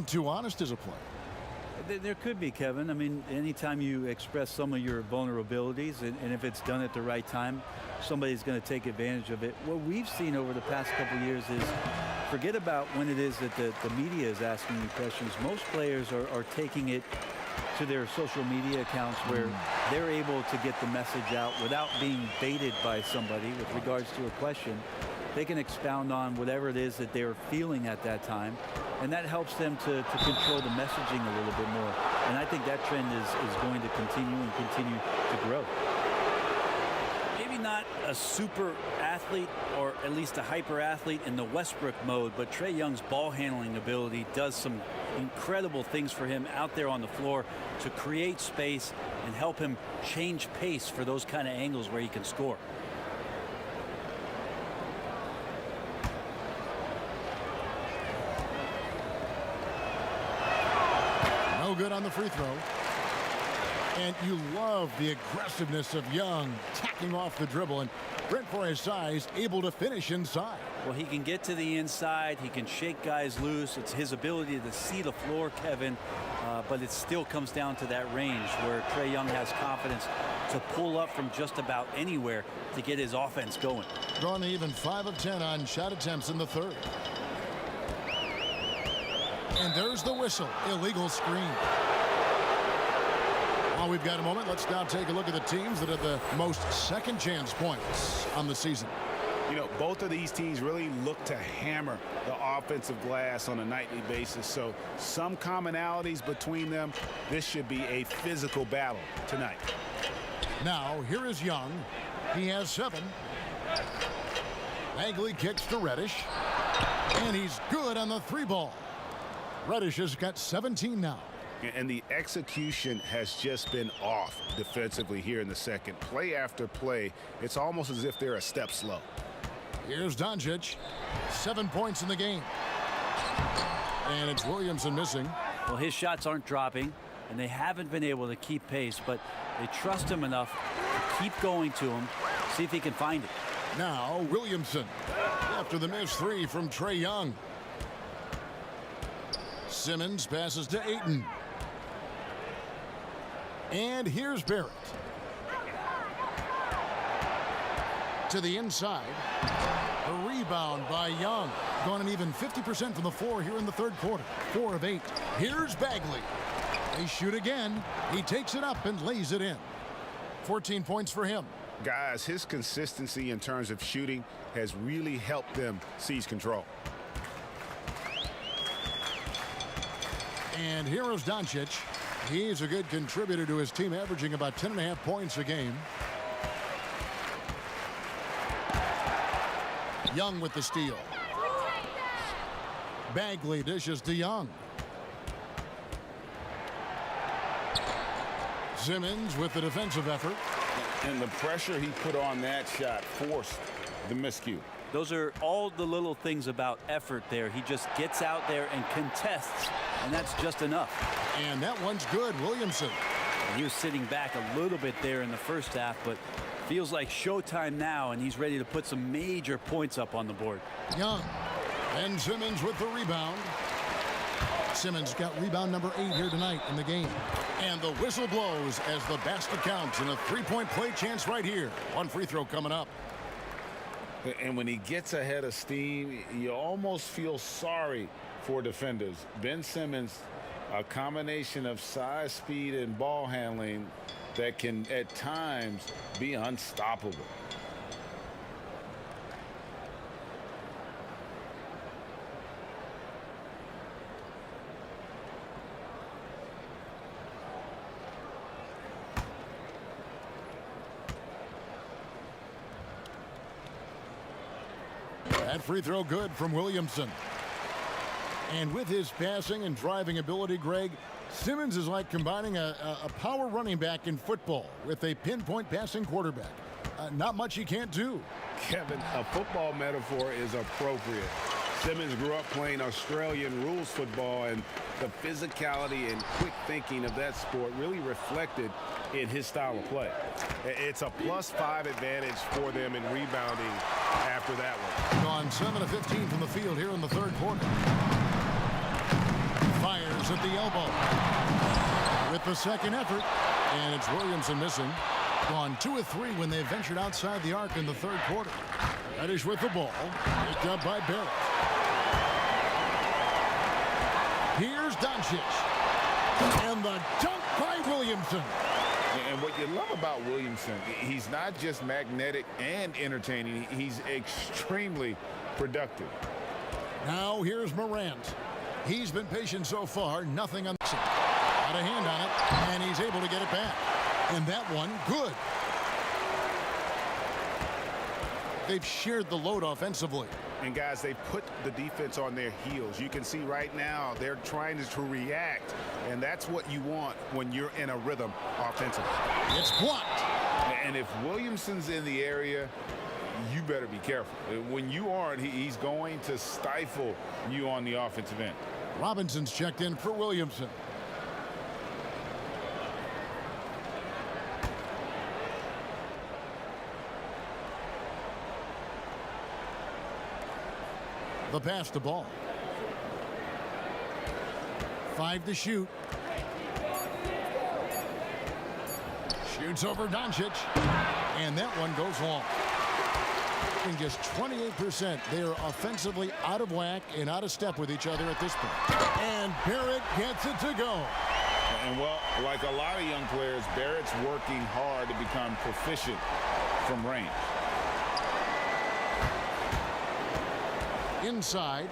too honest as a player? There could be, Kevin. I mean, anytime you express some of your vulnerabilities, and if it's done at the right time, somebody's going to take advantage of it. What we've seen over the past couple of years is, forget about when it is that the media is asking you questions. Most players are taking it to their social media accounts where they're able to get the message out without being baited by somebody with regards to a question. They can expound on whatever it is that they're feeling at that time, and that helps them to control the messaging a little bit more. And I think that trend is going to continue and continue to grow. Maybe not a super athlete, or at least a hyper athlete in the Westbrook mode, but Trae Young's ball handling ability does some incredible things for him out there on the floor to create space and help him change pace for those kind of angles where he can score. No good on the free throw. And you love the aggressiveness of Young tacking off the dribble, and Brent, for his size, able to finish inside. Well, he can get to the inside. He can shake guys loose. It's his ability to see the floor, Kevin, but it still comes down to that range where Trae Young has confidence to pull up from just about anywhere to get his offense going. Drawn even 5 of 10 on shot attempts in the third. And there's the whistle. Illegal screen. While we've got a moment, let's now take a look at the teams that have the most second chance points on the season. You know, both of these teams really look to hammer the offensive glass on a nightly basis. So some commonalities between them. This should be a physical battle tonight. Now, here is Young. He has 7. Bagley kicks to Reddish. And he's good on the 3 ball. Reddish has got 17 now. And the execution has just been off defensively here in the second. Play after play, it's almost as if they're a step slow. Here's Doncic. 7 points in the game. And it's Williamson missing. Well, his shots aren't dropping, and they haven't been able to keep pace, but they trust him enough to keep going to him, see if he can find it. Now, Williamson. After the missed 3 from Trae Young. Simmons passes to Ayton. And here's Barrett. To the inside. A rebound by Young. Gone an even 50% from the floor here in the third quarter. 4 of 8. Here's Bagley. They shoot again. He takes it up and lays it in. 14 points for him. Guys, his consistency in terms of shooting has really helped them seize control. And here is Doncic. He's a good contributor to his team, averaging about 10.5 points a game. Young with the steal. Bagley dishes to Young. Simmons with the defensive effort. And the pressure he put on that shot forced the miscue. Those are all the little things about effort there. He just gets out there and contests, and that's just enough. And that one's good. Williamson. He was sitting back a little bit there in the first half, but feels like showtime now, and he's ready to put some major points up on the board. Young. And Simmons with the rebound. Simmons got rebound number 8 here tonight in the game. And the whistle blows as the basket counts, and a three-point play chance right here. One free throw coming up. And when he gets ahead of steam, you almost feel sorry for defenders. Ben Simmons, a combination of size, speed, and ball handling that can at times be unstoppable. That free throw good from Williamson. And with his passing and driving ability, Greg, Simmons is like combining a power running back in football with a pinpoint passing quarterback. Not much he can't do. Kevin, a football metaphor is appropriate. Simmons grew up playing Australian rules football, and the physicality and quick thinking of that sport really reflected in his style of play. It's a +5 advantage for them in rebounding after that one. Gone 7 of 15 from the field here in the third quarter. Fires at the elbow. With the second effort, and it's Williamson missing. Gone 2 of 3 when they ventured outside the arc in the third quarter. Reddish with the ball. Picked up by Barrett. Here's Doncic. And the dunk by Williamson. And what you love about Williamson, he's not just magnetic and entertaining, he's extremely productive. Now here's Morant. He's been patient so far, nothing on the side. Got a hand on it, and he's able to get it back. And that one, good. They've shared the load offensively. And guys, they put the defense on their heels. You can see right now they're trying to react, and that's what you want when you're in a rhythm offensively. It's blocked. And if Williamson's in the area, you better be careful. When you aren't, he's going to stifle you on the offensive end. Robinson's checked in for Williamson. The pass to ball. 5 to shoot. Shoots over Doncic. And that one goes long. And just 28%. They are offensively out of whack and out of step with each other at this point. And Barrett gets it to go. And well, like a lot of young players, Barrett's working hard to become proficient from range. Inside.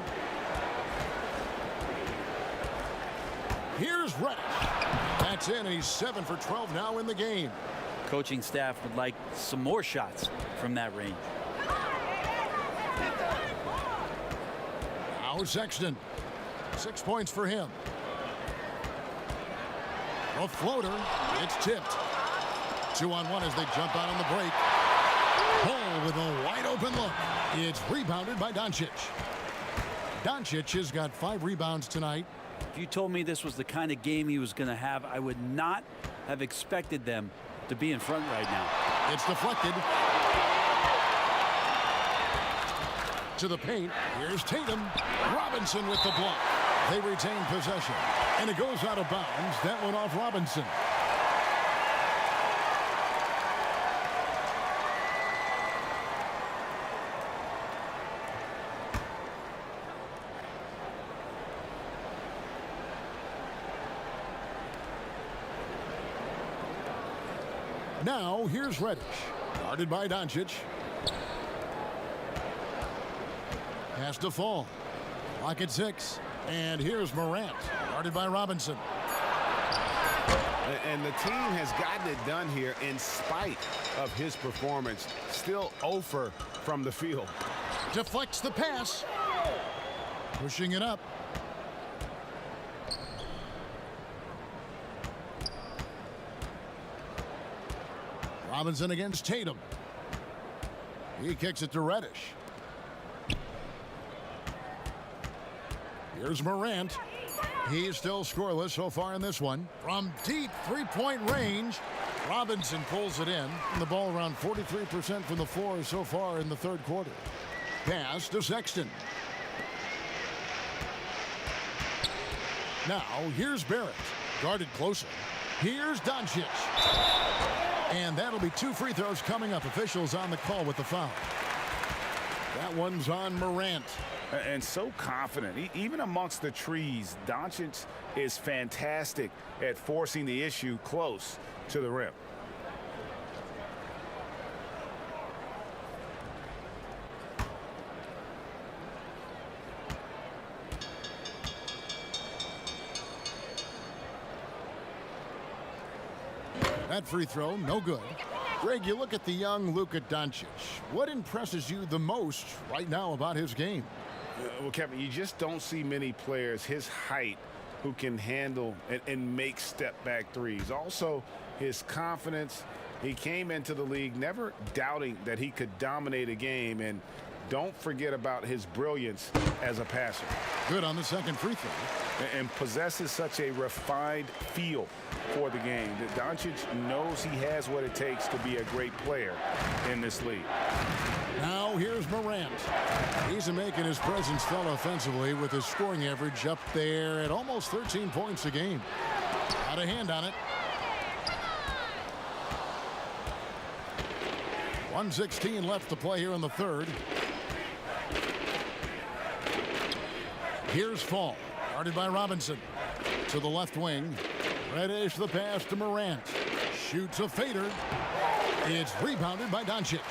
Here's Reddish. That's in, and he's 7 for 12 now in the game. Coaching staff would like some more shots from that range. Now Sexton. 6 points for him. A floater. It's tipped. 2-on-1 as they jump out on the break. Hole with a wide open look. It's rebounded by Doncic. Doncic has got 5 rebounds tonight. If you told me this was the kind of game he was going to have, I would not have expected them to be in front right now. It's deflected. To the paint. Here's Tatum. Robinson with the block. They retain possession. And it goes out of bounds. That one off Robinson. Now, here's Reddish. Guarded by Doncic. Has to fall. Clock at 6. And here's Morant. Guarded by Robinson. And the team has gotten it done here in spite of his performance. Still 0 from the field. Deflects the pass. Pushing it up. Robinson against Tatum. He kicks it to Reddish. Here's Morant. He's still scoreless so far in this one. From deep three-point range, Robinson pulls it in. And the ball around 43% from the floor so far in the third quarter. Pass to Sexton. Now, here's Barrett. Guarded closer. Here's Doncic. And that'll be 2 free throws coming up. Officials on the call with the foul. That one's on Morant. And so confident. Even amongst the trees, Doncic is fantastic at forcing the issue close to the rim. That free throw, no good. Greg, you look at the young Luka Doncic. What impresses you the most right now about his game? Well, Kevin, you just don't see many players his height who can handle and make step-back threes. Also, his confidence. He came into the league never doubting that he could dominate a game. And don't forget about his brilliance as a passer. Good on the second free throw. And possesses such a refined feel for the game. That Doncic knows he has what it takes to be a great player in this league. Now here's Morant. He's making his presence felt offensively with his scoring average up there at almost 13 points a game. Got a hand on it. 1:16 left to play here in the third. Here's Fall. Guarded by Robinson. To the left wing. Reddish the pass to Morant. Shoots a fader. It's rebounded by Doncic.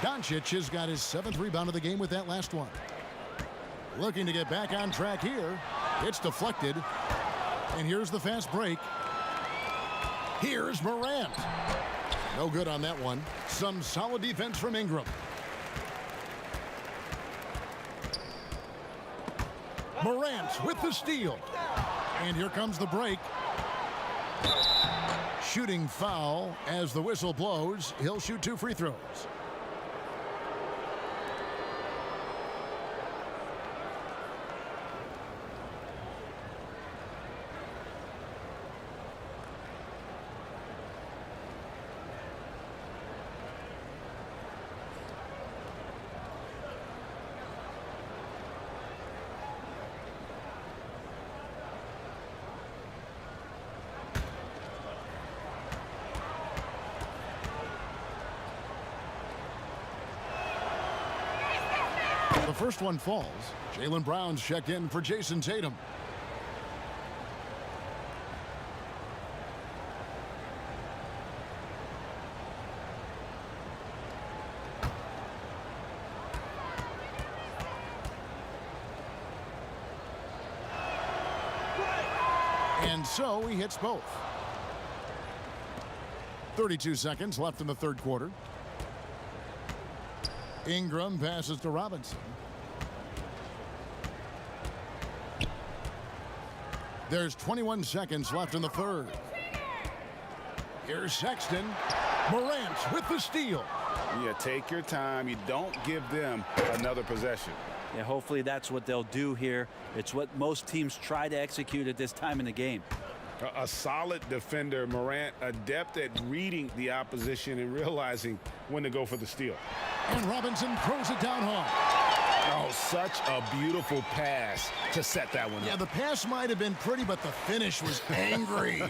Doncic has got his 7th rebound of the game with that last one. Looking to get back on track here. It's deflected. And here's the fast break. Here's Morant. No good on that one. Some solid defense from Ingram. Morant with the steal. And here comes the break. Shooting foul as the whistle blows. He'll shoot 2 free throws. The first one falls. Jaylen Brown's checked in for Jason Tatum. And so he hits both. 32 seconds left in the third quarter. Ingram passes to Robinson. There's 21 seconds left in the third. Here's Sexton. Morant with the steal. Yeah, take your time. You don't give them another possession. Yeah, hopefully that's what they'll do here. It's what most teams try to execute at this time in the game. A solid defender, Morant, adept at reading the opposition and realizing when to go for the steal. And Robinson throws it down hard. Oh, such a beautiful pass to set that one up. Yeah, the pass might have been pretty, but the finish was angry.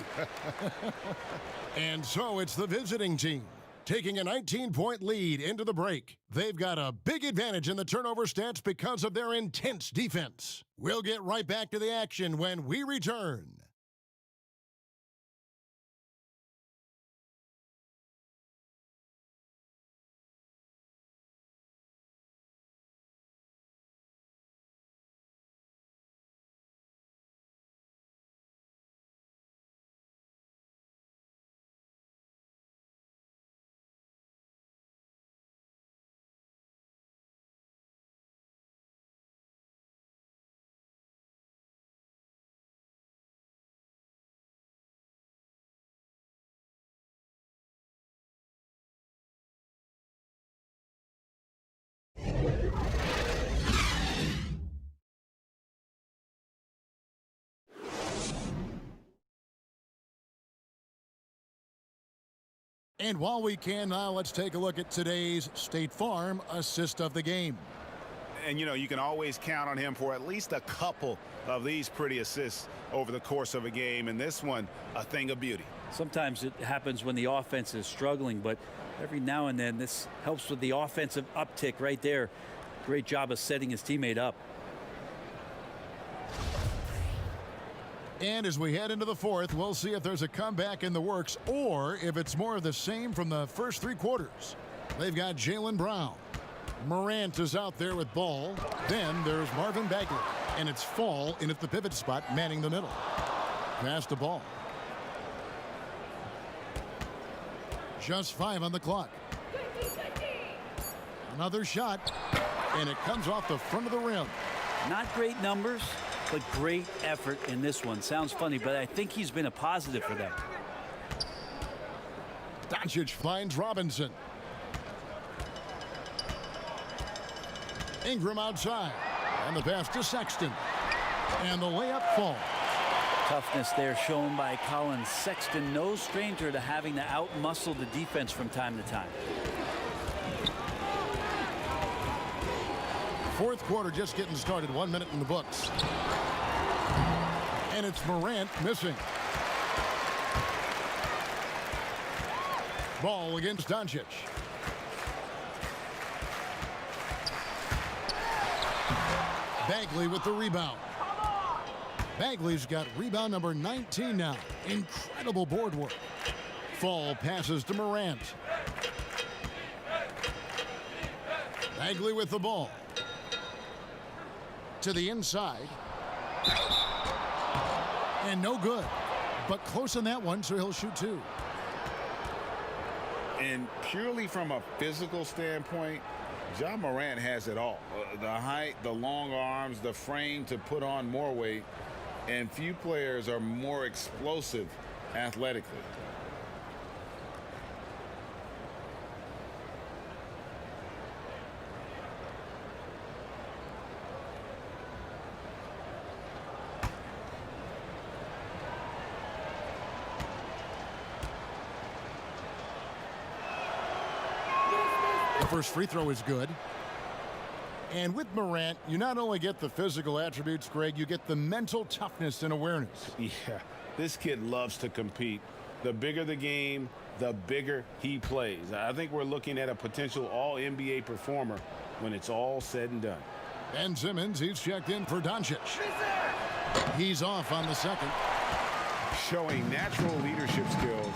And so it's the visiting team taking a 19-point lead into the break. They've got a big advantage in the turnover stats because of their intense defense. We'll get right back to the action when we return. And while we can now, let's take a look at today's State Farm assist of the game. And, you can always count on him for at least a couple of these pretty assists over the course of a game. And this one, a thing of beauty. Sometimes it happens when the offense is struggling, but every now and then this helps with the offensive uptick right there. Great job of setting his teammate up. And as we head into the fourth, we'll see if there's a comeback in the works or if it's more of the same from the first three quarters. They've got Jaylen Brown. Morant is out there with ball. Then there's Marvin Bagley. And it's Fall in at the pivot spot, manning the middle. Pass the ball. Just 5 on the clock. Another shot. And it comes off the front of the rim. Not great numbers, but great effort in this one. Sounds funny, but I think he's been a positive for them. Doncic finds Robinson. Ingram outside. And the pass to Sexton. And the layup falls. Toughness there shown by Colin Sexton. No stranger to having to out-muscle the defense from time to time. Fourth quarter just getting started. 1 minute in the books. And it's Morant missing. Ball against Doncic. Bagley with the rebound. Bagley's got rebound number 19 now. Incredible board work. Fall passes to Morant. Bagley with the ball. To the inside. And no good. But close on that one, so he'll shoot 2. And purely from a physical standpoint, Ja Morant has it all. The height, the long arms, the frame to put on more weight. And few players are more explosive athletically. The first free throw is good. And with Morant, you not only get the physical attributes, Greg, you get the mental toughness and awareness. Yeah, this kid loves to compete. The bigger the game, the bigger he plays. I think we're looking at a potential all-NBA performer when it's all said and done. Ben Simmons, he's checked in for Doncic. He's off on the second. Showing natural leadership skills,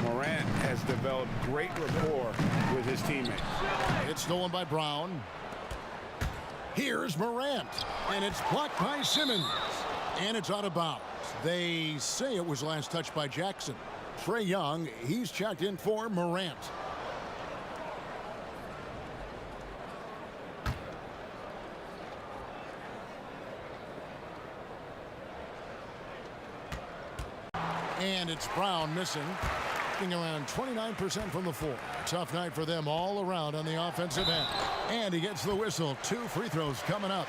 Morant has developed great rapport with his teammates. It's stolen by Brown. Here's Morant, and it's blocked by Simmons. And it's out of bounds. They say it was last touched by Jackson. Trae Young, he's checked in for Morant. And it's Brown missing. Shooting around 29% from the floor. Tough night for them all around on the offensive end. And he gets the whistle. 2 free throws coming up.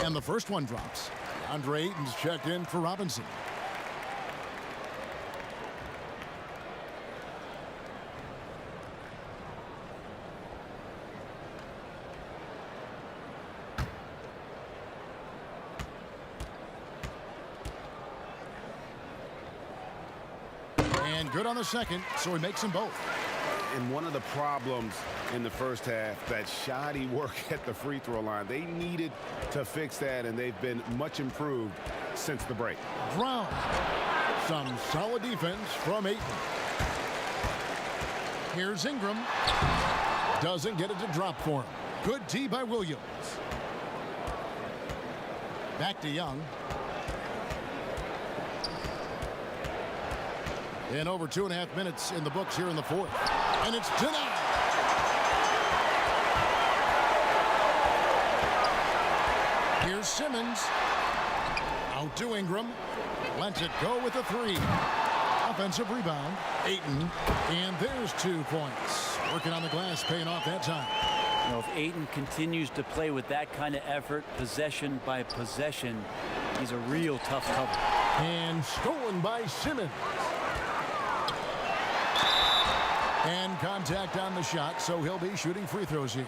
And the first one drops. Andre Ayton's checked in for Robinson. And good on the second, so he makes them both. And one of the problems in the first half, that shoddy work at the free throw line. They needed to fix that, and they've been much improved since the break. Brown. Some solid defense from Ayton. Here's Ingram. Doesn't get it to drop for him. Good D by Williams. Back to Young. And over 2.5 minutes in the books here in the fourth. And it's denied. Here's Simmons. Out to Ingram. Lets it go with a three. Offensive rebound. Ayton. And there's 2 points. Working on the glass, paying off that time. You know, if Ayton continues to play with that kind of effort, possession by possession, he's a real tough cover. And stolen by Simmons. And contact on the shot, so he'll be shooting free throws here.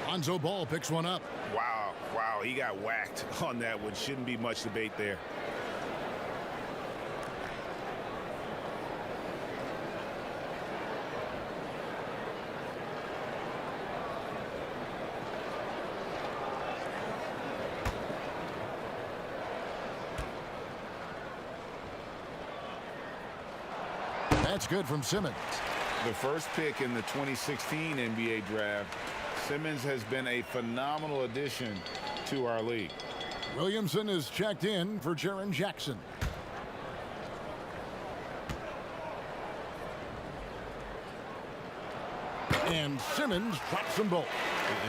Lonzo Ball picks one up. Wow, he got whacked on that one. Shouldn't be much debate there. That's good from Simmons. The first pick in the 2016 NBA draft, Simmons has been a phenomenal addition to our league. Williamson is checked in for Jaren Jackson. And Simmons drops them both.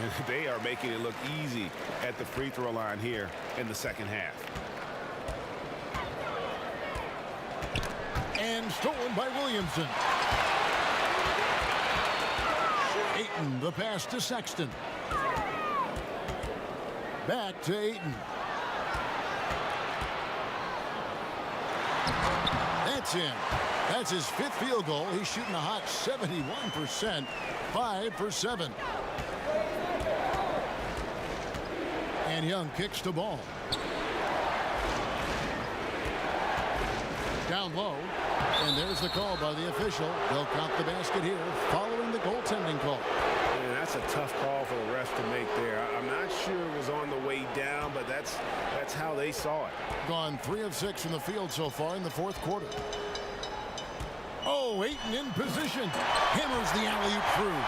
And they are making it look easy at the free throw line here in the second half. And stolen by Williamson. Ayton, the pass to Sexton. Back to Ayton. That's in. That's his 5th field goal. He's shooting a hot 71%, 5 for 7. And Young kicks the ball. Down low. And there's the call by the official. They'll count the basket here following the goaltending call. And that's a tough call for the refs to make there. I'm not sure it was on the way down, but that's how they saw it. Gone 3 of 6 from the field so far in the fourth quarter. Oh, Ayton in position. Hammers the alley-oop through.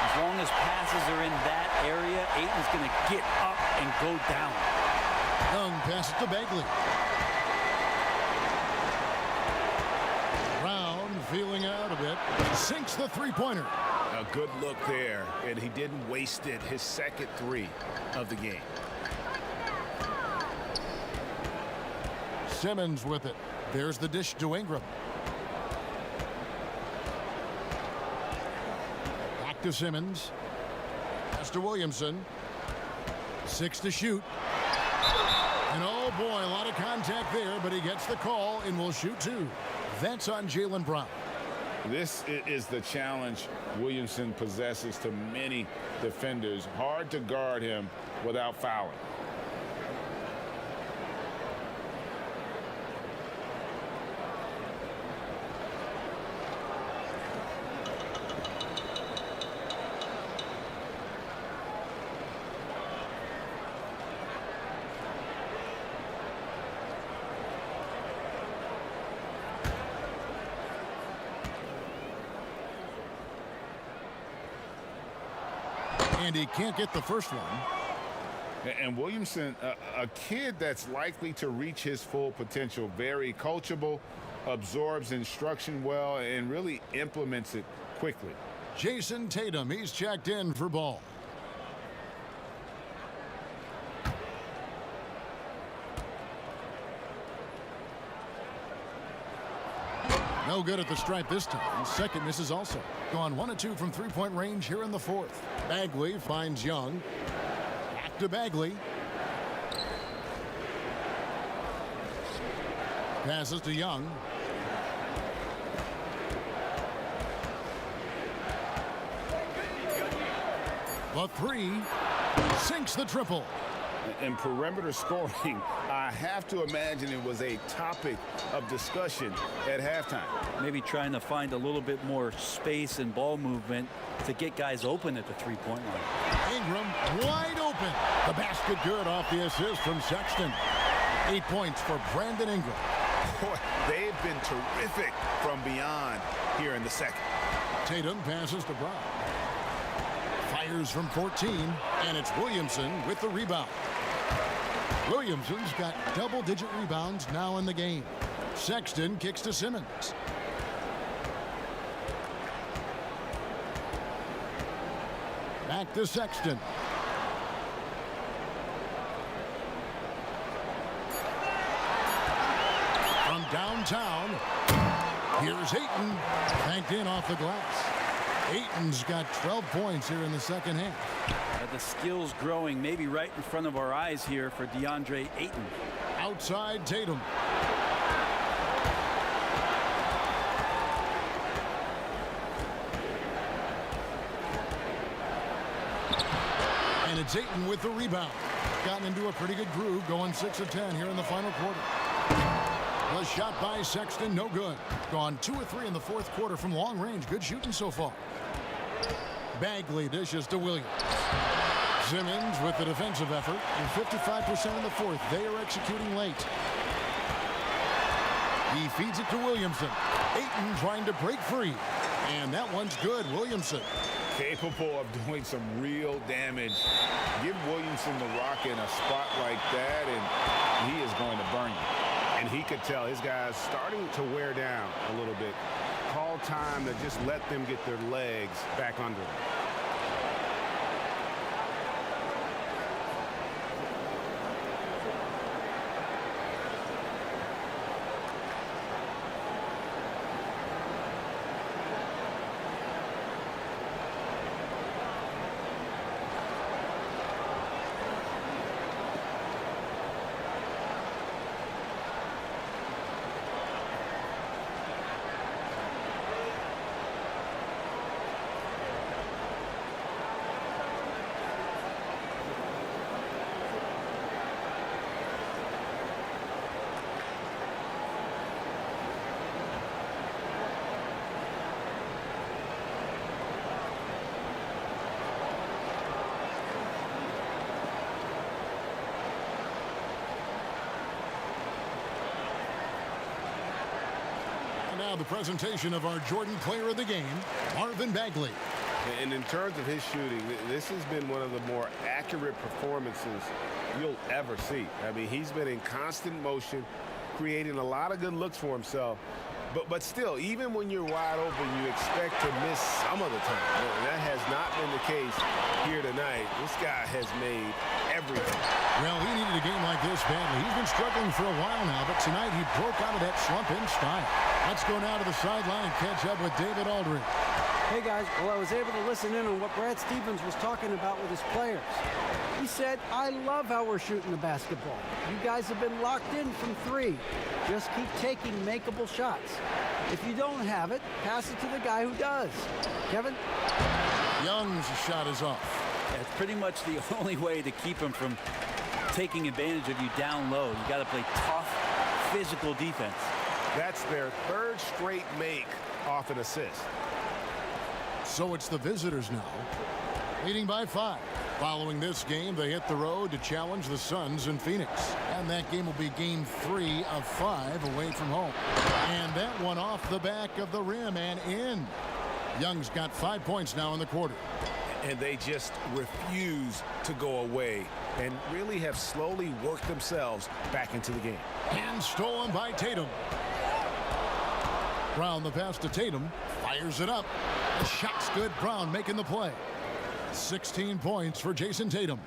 As long as passes are in that area, Ayton's going to get up and go down. Young passes to Bagley. Feeling out a bit, sinks the three-pointer. A good look there, and he didn't waste it. His second 3 of the game. Simmons with it. There's the dish to Ingram. Back to Simmons. Pass to Williamson. 6 to shoot. And oh boy, a lot of contact there, but he gets the call and will shoot 2. That's on Jaylen Brown. This is the challenge Williamson possesses to many defenders. Hard to guard him without fouling. And he can't get the first one. And Williamson, a kid that's likely to reach his full potential, very coachable, absorbs instruction well, and really implements it quickly. Jason Tatum, he's checked in for Ball. No good at the stripe this time. Second misses also. Gone 1 of 2 from three-point range here in the fourth. Bagley finds Young. Back to Bagley. Passes to Young. The 3 sinks the triple. And perimeter scoring, I have to imagine it was a topic of discussion at halftime. Maybe trying to find a little bit more space and ball movement to get guys open at the three-point line. Ingram wide open. The basket good off the assist from Sexton. 8 points for Brandon Ingram. Boy, they've been terrific from beyond here in the second. Tatum passes to Brown. Fires from 14, and it's Williamson with the rebound. Williamson's got double-digit rebounds now in the game. Sexton kicks to Simmons. Back to Sexton. From downtown, here's Ayton. Banked in off the glass. Ayton's got 12 points here in the second half. The skill's growing maybe right in front of our eyes here for DeAndre Ayton. Outside Tatum. And it's Ayton with the rebound. Gotten into a pretty good groove, going 6 of 10 here in the final quarter. The shot by Sexton, no good. Gone 2 of 3 in the fourth quarter from long range. Good shooting so far. Bagley dishes to Williams. Simmons with the defensive effort. And 55% in the fourth. They are executing late. He feeds it to Williamson. Ayton trying to break free. And that one's good. Williamson. Capable of doing some real damage. Give Williamson the rock in a spot like that, and he is going to burn you. And he could tell his guys starting to wear down a little bit. Call time to just let them get their legs back under them. Now the presentation of our Jordan Player of the Game, Marvin Bagley. And in terms of his shooting, this has been one of the more accurate performances you'll ever see. I mean, he's been in constant motion, creating a lot of good looks for himself. But still, even when you're wide open, you expect to miss some of the time. And that has not been the case here tonight. This guy has made everything. Well, he needed a game like this badly. He's been struggling for a while now, but tonight he broke out of that slump in style. Let's go now to the sideline and catch up with David Aldridge. Hey guys, well, I was able to listen in on what Brad Stevens was talking about with his players. He said, I love how we're shooting the basketball. You guys have been locked in from 3. Just keep taking makeable shots. If you don't have it, pass it to the guy who does. Kevin? Young's shot is off. Yeah, it's pretty much the only way to keep him from taking advantage of you down low. You got to play tough, physical defense. That's their 3rd straight make off an assist. So it's the visitors now, leading by 5. Following this game, they hit the road to challenge the Suns in Phoenix. And that game will be game 3 of 5 away from home. And that one off the back of the rim and in. Young's got 5 points now in the quarter. And they just refuse to go away and really have slowly worked themselves back into the game. And stolen by Tatum. Brown the pass to Tatum. Fires it up. The shot's good. Brown making the play. 16 points for Jason Tatum.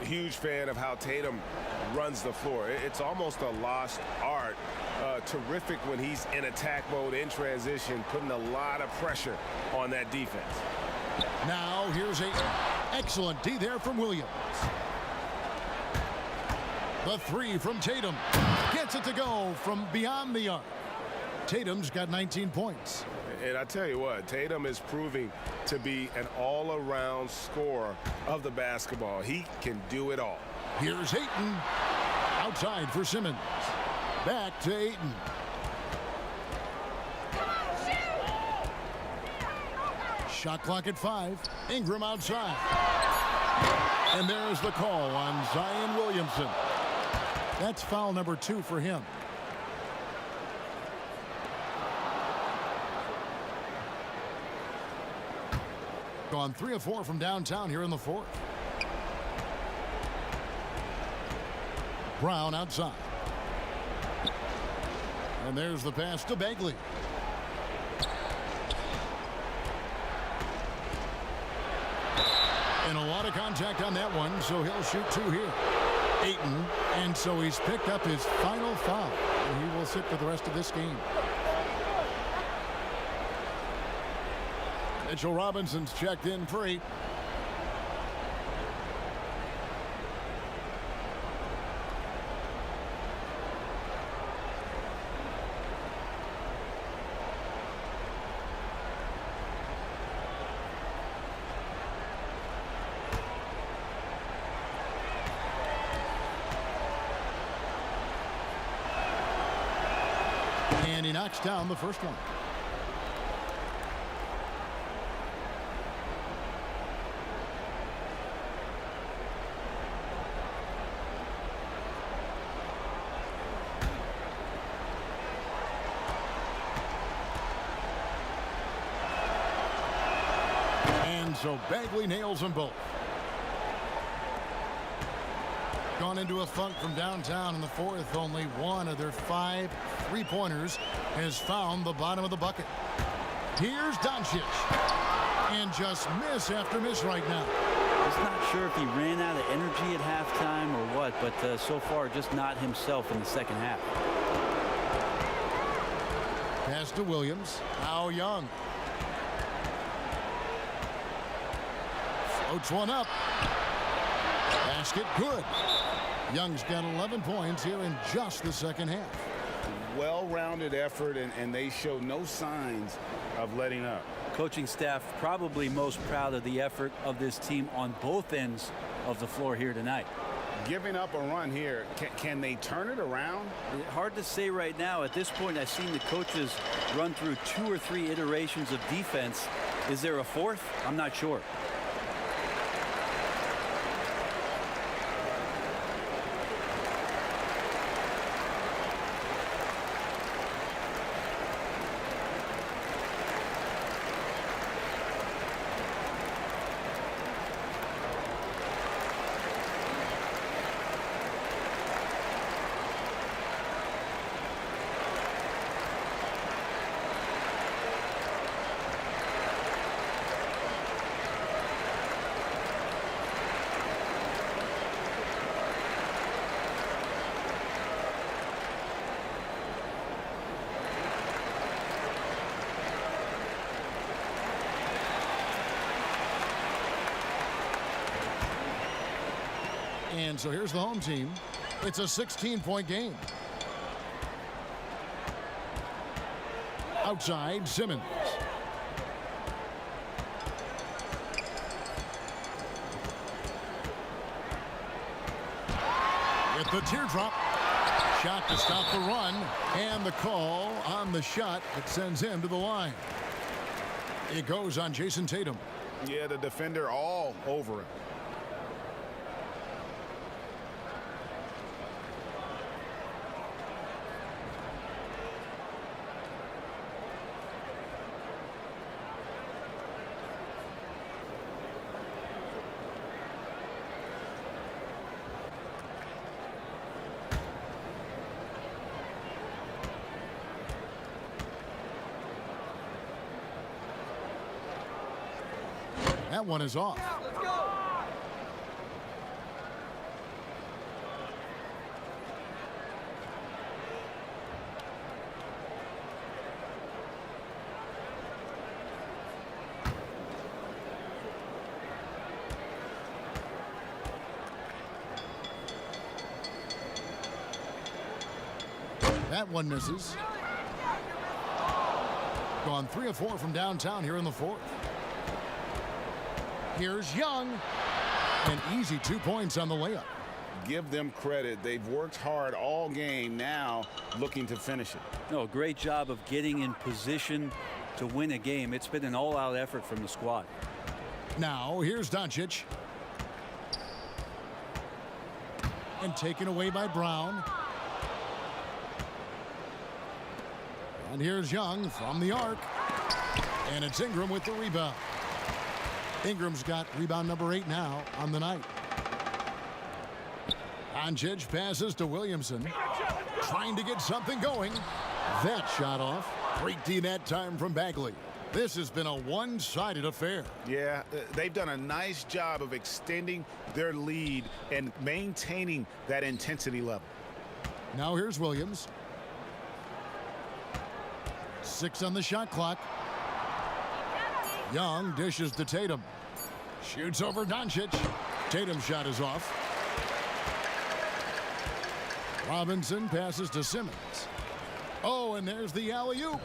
A huge fan of how Tatum runs the floor. It's almost a lost art. Terrific when he's in attack mode, in transition, putting a lot of pressure on that defense. Now here's Ayton. Excellent D there from Williams. The 3 from Tatum. Gets it to go from beyond the arc. Tatum's got 19 points. And I tell you what, Tatum is proving to be an all-around scorer of the basketball. He can do it all. Here's Ayton. Outside for Simmons. Back to Ayton. Shot clock at 5. Ingram outside. And there's the call on Zion Williamson. That's foul number 2 for him. Gone 3 of 4 from downtown here in the 4th. Brown outside. And there's the pass to Bagley. And a lot of contact on that one, so he'll shoot 2 here. Ayton, and so he's picked up his final foul. And he will sit for the rest of this game. Mitchell Robinson's checked in for 8. And he knocks down the first one. And so Bagley nails them both. Gone into a funk from downtown in the fourth. Only one of their 5 3-pointers has found the bottom of the bucket. Here's Doncic. And just miss after miss right now. Just not sure if he ran out of energy at halftime or what, but so far just not himself in the second half. Pass to Williams. Now Young. Floats one up. Basket good. Young's got 11 points here in just the second half. Well-rounded effort, and they show no signs of letting up. Coaching staff probably most proud of the effort of this team on both ends of the floor here tonight. Giving up a run here, can they turn it around? Hard to say right now. At this point, I've seen the coaches run through 2 or 3 iterations of defense. Is there a fourth? I'm not sure. And so here's the home team. It's a 16-point game. Outside, Simmons. With the teardrop. Shot to stop the run. And the call on the shot that sends him to the line. It goes on Jason Tatum. Yeah, the defender all over him. That one is off. Let's go. That one misses. Gone 3 of 4 from downtown here in the fourth. Here's Young. An easy 2 points on the layup. Give them credit. They've worked hard all game, now looking to finish it. No, great job of getting in position to win a game. It's been an all-out effort from the squad. Now here's Doncic. And taken away by Brown. And here's Young from the arc. And it's Ingram with the rebound. Ingram's got rebound number 8 now on the night. Doncic passes to Williamson. Trying to get something going. That shot off. Great D that time from Bagley. This has been a one-sided affair. Yeah, they've done a nice job of extending their lead and maintaining that intensity level. Now here's Williams. 6 on the shot clock. Young dishes to Tatum. Shoots over Doncic. Tatum's shot is off. Robinson passes to Simmons. Oh, and there's the alley-oop.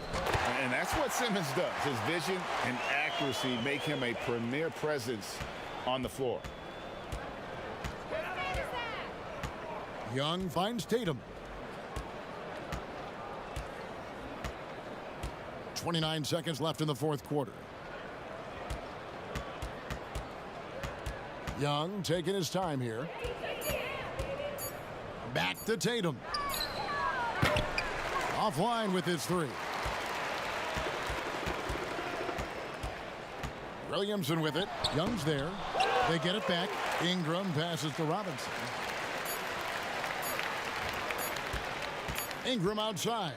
And that's what Simmons does. His vision and accuracy make him a premier presence on the floor. Young finds Tatum. 29 seconds left in the fourth quarter. Young taking his time here. Back to Tatum. Offline with his 3. Williamson with it. Young's there. They get it back. Ingram passes to Robinson. Ingram outside.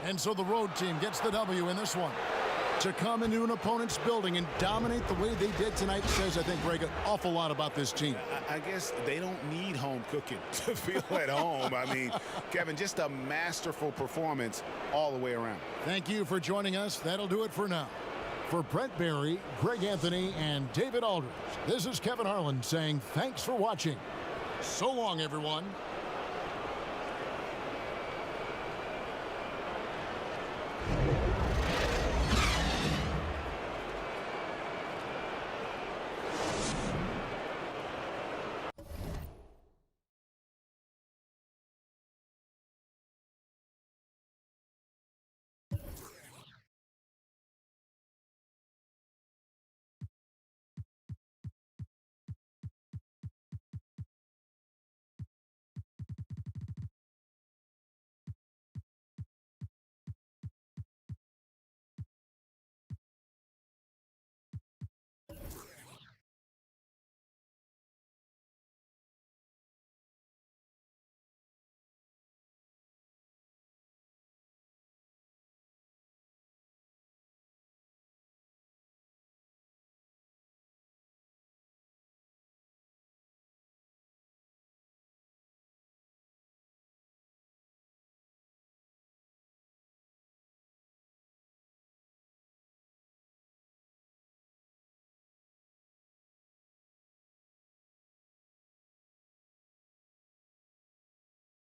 And so the road team gets the W in this one. To come into an opponent's building and dominate the way they did tonight says, I think, Greg, an awful lot about this team. I guess they don't need home cooking to feel at home. I mean, Kevin, just a masterful performance all the way around. Thank you for joining us. That'll do it for now. For Brent Barry, Greg Anthony, and David Aldridge, this is Kevin Harlan saying thanks for watching. So long, everyone.